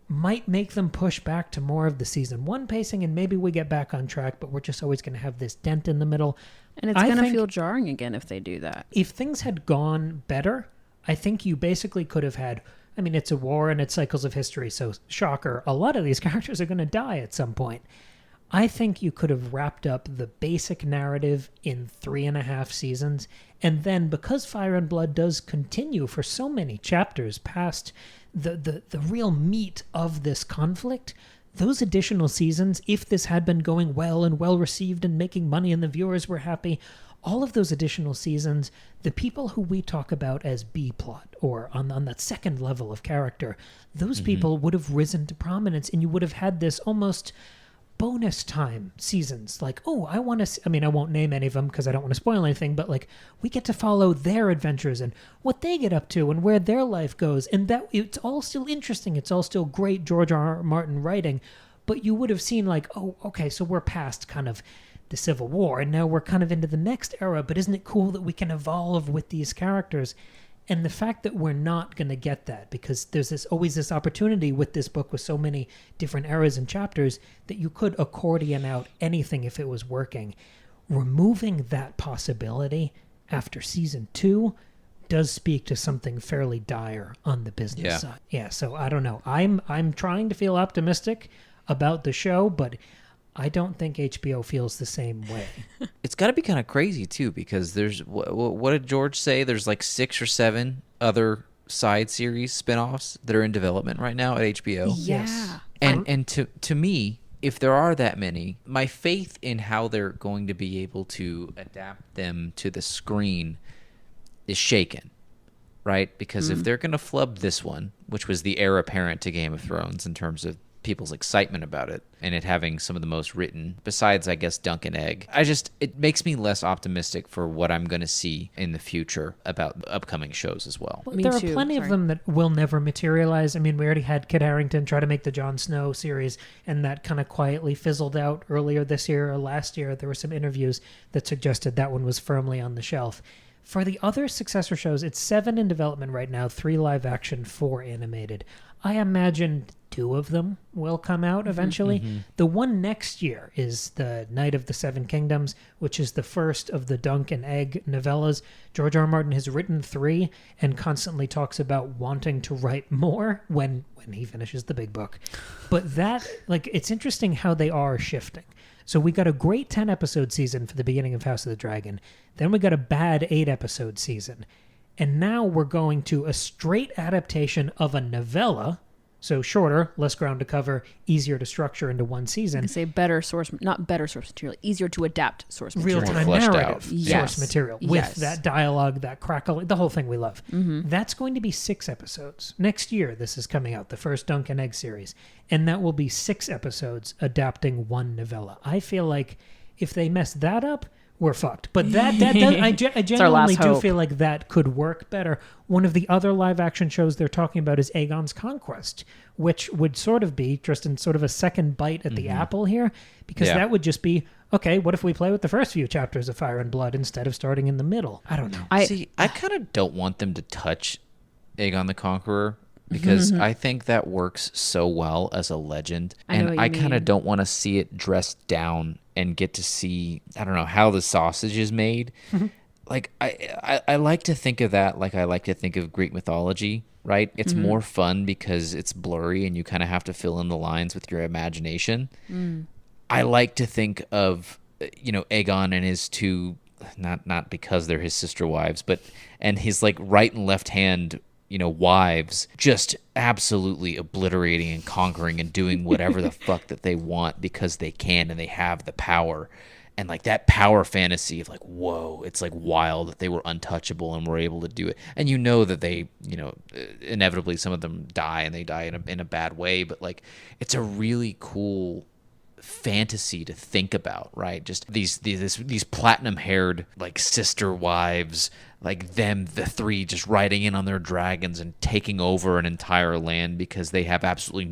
might make them push back to more of the season 1 pacing, and maybe we get back on track, but we're just always going to have this dent in the middle. And it's going to feel jarring again if they do that. If things had gone better, I think you basically could have had, I mean, it's a war and it's cycles of history, so shocker, a lot of these characters are going to die at some point. I think you could have wrapped up the basic narrative in 3.5 seasons, and then, because Fire and Blood does continue for so many chapters past the real meat of this conflict, those additional seasons, if this had been going well and well received and making money and the viewers were happy, all of those additional seasons, the people who we talk about as B-plot or on that second level of character, those people would have risen to prominence, and you would have had this almost bonus time seasons. Like, oh, I want to, I mean, I won't name any of them because I don't want to spoil anything, but like, we get to follow their adventures and what they get up to and where their life goes. And that it's all still interesting. It's all still great George R. R. Martin writing, but you would have seen like, oh, okay, so we're past kind of the Civil War, and now we're kind of into the next era, but isn't it cool that we can evolve with these characters? And the fact that we're not going to get that, because there's always this opportunity with this book with so many different eras and chapters that you could accordion out anything if it was working. Removing that possibility after season 2 does speak to something fairly dire on the business side. Yeah, so I don't know. I'm trying to feel optimistic about the show, but I don't think HBO feels the same way. It's got to be kind of crazy, too, because there's... What did George say? There's like 6 or 7 other side series spinoffs that are in development right now at HBO. Yeah. And to me, if there are that many, my faith in how they're going to be able to adapt them to the screen is shaken, right? Because if they're going to flub this one, which was the heir apparent to Game of Thrones in terms of people's excitement about it and it having some of the most written, besides I guess Dunk and Egg, it makes me less optimistic for what I'm going to see in the future about upcoming shows as well. There are plenty of them that will never materialize. I mean, we already had Kit Harington try to make the Jon Snow series, and that kind of quietly fizzled out earlier this year or last year. There were some interviews that suggested that one was firmly on the shelf. For the other Successor shows, it's 7 in development right now, 3 live action, 4 animated. I imagine 2 of them will come out eventually. The one next year is the Night of the Seven Kingdoms, which is the first of the Dunk and Egg novellas. George R. R. Martin has written 3 and constantly talks about wanting to write more when he finishes the big book. But that, like, it's interesting how they are shifting. So we got a great 10-episode season for the beginning of House of the Dragon. Then we got a bad 8-episode season. And now we're going to a straight adaptation of a novella. So shorter, less ground to cover, easier to structure into one season. I say better source, not better source material, easier to adapt source material. Real-time narrative source material with that dialogue, that crackle, the whole thing we love. That's going to be 6 episodes. Next year, this is coming out, the first Dunk and Egg series. And that will be 6 episodes adapting one novella. I feel like if they mess that up, we're fucked. But that does, I genuinely do feel like that could work better. One of the other live action shows they're talking about is Aegon's Conquest, which would sort of be just in sort of a second bite at the apple here, because that would just be, okay, what if we play with the first few chapters of Fire and Blood instead of starting in the middle? I don't know. I kind of don't want them to touch Aegon the Conqueror, because I think that works so well as a legend. And I kind of don't want to see it dressed down and get to see, I don't know, how the sausage is made. Like, I like to think of that like I like to think of Greek mythology, right? It's more fun because it's blurry and you kind of have to fill in the lines with your imagination. I like to think of, Aegon and his 2, not because they're his sister wives, but, and his like right and left hand wives just absolutely obliterating and conquering and doing whatever the fuck that they want because they can and they have the power. And like that power fantasy of like, whoa, it's like wild that they were untouchable and were able to do it. And that they, inevitably some of them die and they die in a bad way. But like, it's a really cool fantasy to think about, right? Just these platinum haired like sister wives, like them, the 3 just riding in on their dragons and taking over an entire land because they have absolutely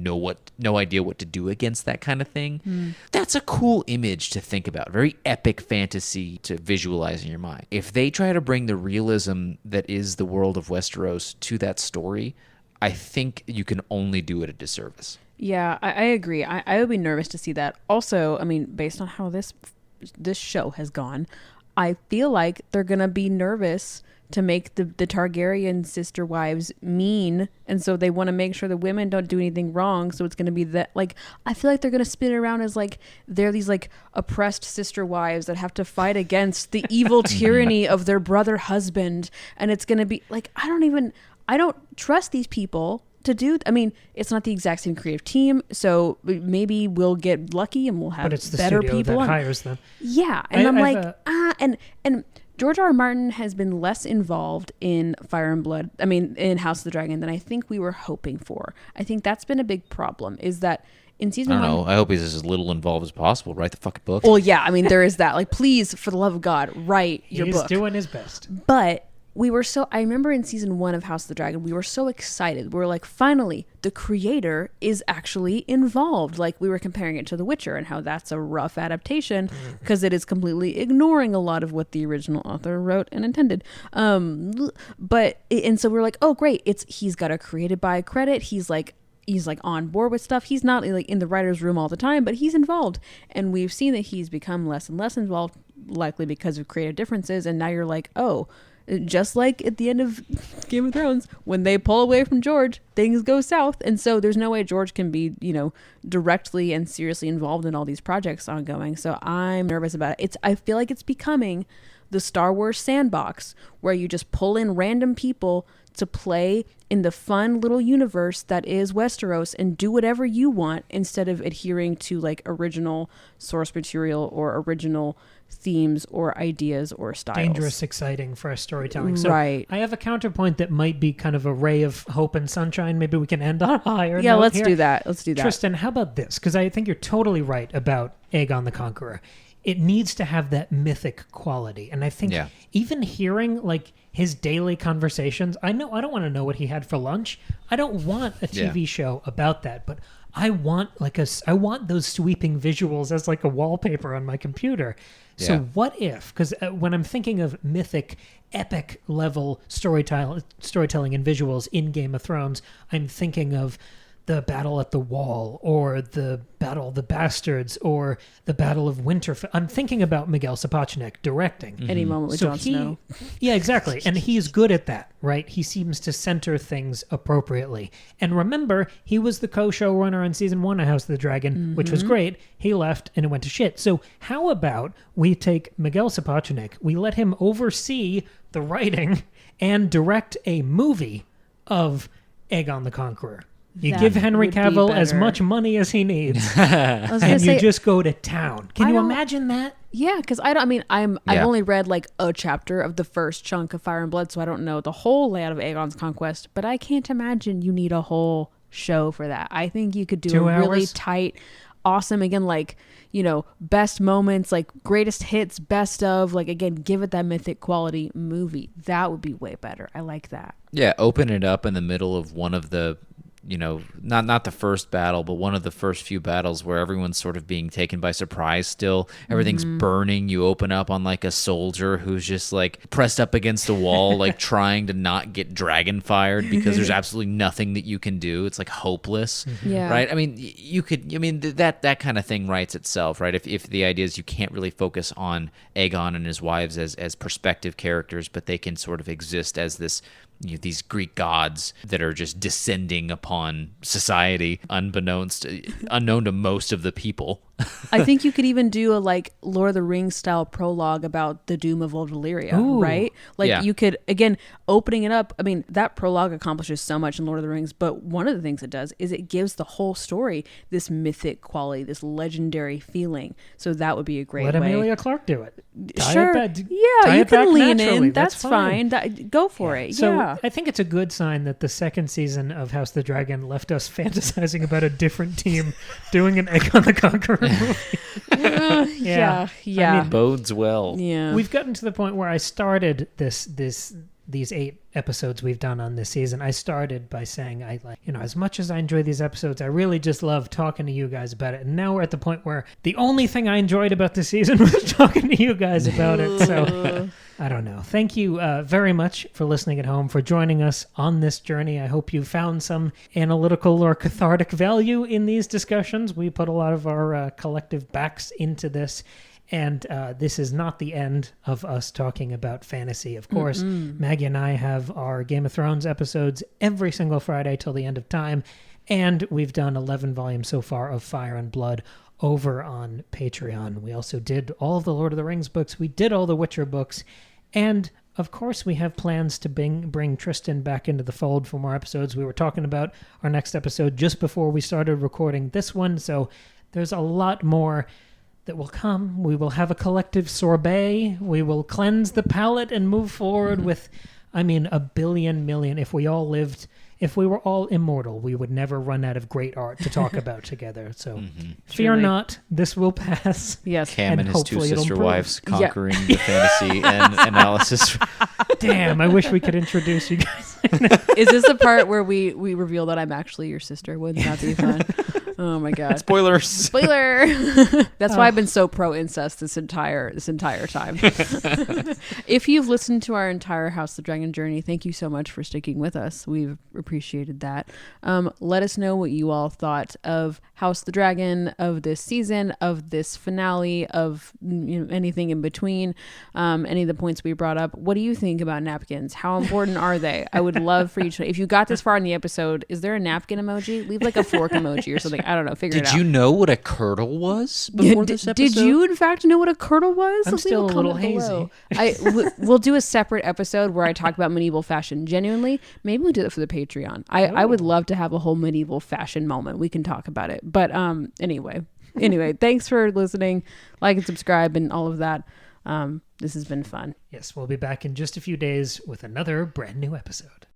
no idea what to do against that kind of thing. That's a cool image to think about. Very epic fantasy to visualize in your mind. If they try to bring the realism that is the world of Westeros to that story, I think you can only do it a disservice. Yeah, I agree. I would be nervous to see that. Also, I mean, based on how this show has gone, I feel like they're going to be nervous to make the Targaryen sister wives mean. And so they want to make sure the women don't do anything wrong. So it's going to be that, like, I feel like they're going to spin it around as like, they're these like oppressed sister wives that have to fight against the evil tyranny of their brother husband. And it's going to be like, I don't trust these people. to do. I mean, it's not the exact same creative team, so maybe we'll get lucky and we'll have But it's the better studio people that on. hires them. Yeah, and I've, and George R. R. Martin has been less involved in Fire and Blood, in House of the Dragon than I think we were hoping for. I think that's been a big problem, is that in season I don't one... know. I hope he's as little involved as possible. Write the fucking book. Well, yeah, I mean, there is that. Like, please, for the love of God, write your book. He's doing his best. But I remember in season 1 of House of the Dragon, we were so excited. We were like, finally, the creator is actually involved. Like, we were comparing it to The Witcher and how that's a rough adaptation because it is completely ignoring a lot of what the original author wrote and intended. And so we're like, oh, great. He's got a created by credit. He's on board with stuff. He's not like in the writer's room all the time, but he's involved. And we've seen that he's become less and less involved, likely because of creative differences. And now you're like, oh, just like at the end of Game of Thrones, when they pull away from George, things go south. And so there's no way George can be, directly and seriously involved in all these projects ongoing. So I'm nervous about it. I feel like it's becoming the Star Wars sandbox where you just pull in random people to play in the fun little universe that is Westeros and do whatever you want instead of adhering to like original source material or original themes or ideas or styles. Dangerous, exciting, fresh storytelling. So right. I have a counterpoint that might be kind of a ray of hope and sunshine. Maybe we can end on a higher Yeah, note let's here. do that. Tristan, how about this? Because I think you're totally right about Aegon the Conqueror. It needs to have that mythic quality. And I think even hearing like his daily conversations, I don't want to know what he had for lunch. I don't want a TV show about that, but I want I want those sweeping visuals as like a wallpaper on my computer. So what if, because when I'm thinking of mythic, epic level storytelling and visuals in Game of Thrones, I'm thinking of the Battle at the Wall or the Battle of the Bastards or the Battle of Winterfell. I'm thinking about Miguel Sapochnik directing. Any moment with Jon Snow. Yeah, exactly. And he's good at that, right? He seems to center things appropriately. And remember, he was the co-showrunner on season 1 of House of the Dragon, which was great. He left and it went to shit. So how about we take Miguel Sapochnik, we let him oversee the writing and direct a movie of Aegon the Conqueror. You give Henry Cavill as much money as he needs, and you just go to town. Can you imagine that? Yeah, because I've only read like a chapter of the first chunk of Fire and Blood, so I don't know the whole layout of Aegon's Conquest. But I can't imagine you need a whole show for that. I think you could do 2 a hours? really tight, awesome, again, like, best moments, like greatest hits, best of, like, again, give it that mythic quality movie. That would be way better. I like that. Yeah, open it up in the middle of one of the not the first battle, but one of the first few battles where everyone's sort of being taken by surprise still. Everything's burning. You open up on like a soldier who's just like pressed up against the wall, like trying to not get dragon fired because there's absolutely nothing that you can do. It's like hopeless. Yeah. Right? I mean, that kind of thing writes itself, right? If the idea is you can't really focus on Aegon and his wives as perspective characters, but they can sort of exist as this, these Greek gods that are just descending upon society unknown to most of the people. I think you could even do a like Lord of the Rings style prologue about the doom of Old Valyria, right? Like you could, again, opening it up. I mean, that prologue accomplishes so much in Lord of the Rings, but one of the things it does is it gives the whole story this mythic quality, this legendary feeling. So that would be a great Let way. Emilia Clarke do it. Sure. Yeah, you can lean in. That's fine. Go for it. So I think it's a good sign that the second season of House of the Dragon left us fantasizing about a different team doing an Aegon the Conqueror movie. Yeah. I mean, bodes well. Yeah. We've gotten to the point where I started these 8 episodes we've done on this season. I started by saying as much as I enjoy these episodes, I really just love talking to you guys about it. And now we're at the point where the only thing I enjoyed about this season was talking to you guys about it. So I don't know. Thank you very much for listening at home, for joining us on this journey. I hope you found some analytical or cathartic value in these discussions. We put a lot of our collective backs into this. And this is not the end of us talking about fantasy. Of course, Maggie and I have our Game of Thrones episodes every single Friday till the end of time. And we've done 11 volumes so far of Fire and Blood over on Patreon. We also did all of the Lord of the Rings books. We did all the Witcher books. And of course, we have plans to bring Tristan back into the fold for more episodes. We were talking about our next episode just before we started recording this one, so there's a lot more that will come. We will have a collective sorbet. We will cleanse the palate and move forward with, I mean, a billion million. If we were all immortal, we would never run out of great art to talk about together. So fear Truly. not, this will pass. Yes. Cam and his two hopefully it'll sister improve. wives conquering the fantasy and analysis. Damn, I wish we could introduce you guys. Is this the part where we reveal that I'm actually your sister? Wouldn't that be fun? Oh my god. Spoilers. Spoiler. That's why I've been so pro incest this entire time. If you've listened to our entire House of the Dragon journey, thank you so much for sticking with us. We've appreciated that. Let us know what you all thought of House of the Dragon, of this season, of this finale, of anything in between, any of the points we brought up. What do you think about napkins? How important are they? I would love for you to know. If you got this far in the episode, is there a napkin emoji? Leave like a fork emoji or something. I don't know. Figure it out. Did you know what a curdle was before this episode? Did you, in fact, know what a curdle was? I'm Leave still a little comment hazy. below. We'll do a separate episode where I talk about medieval fashion. Genuinely, maybe we'll do that for the Patreon. I would love to have a whole medieval fashion moment. We can talk about it. But anyway, thanks for listening. Like and subscribe and all of that. This has been fun. Yes, we'll be back in just a few days with another brand new episode.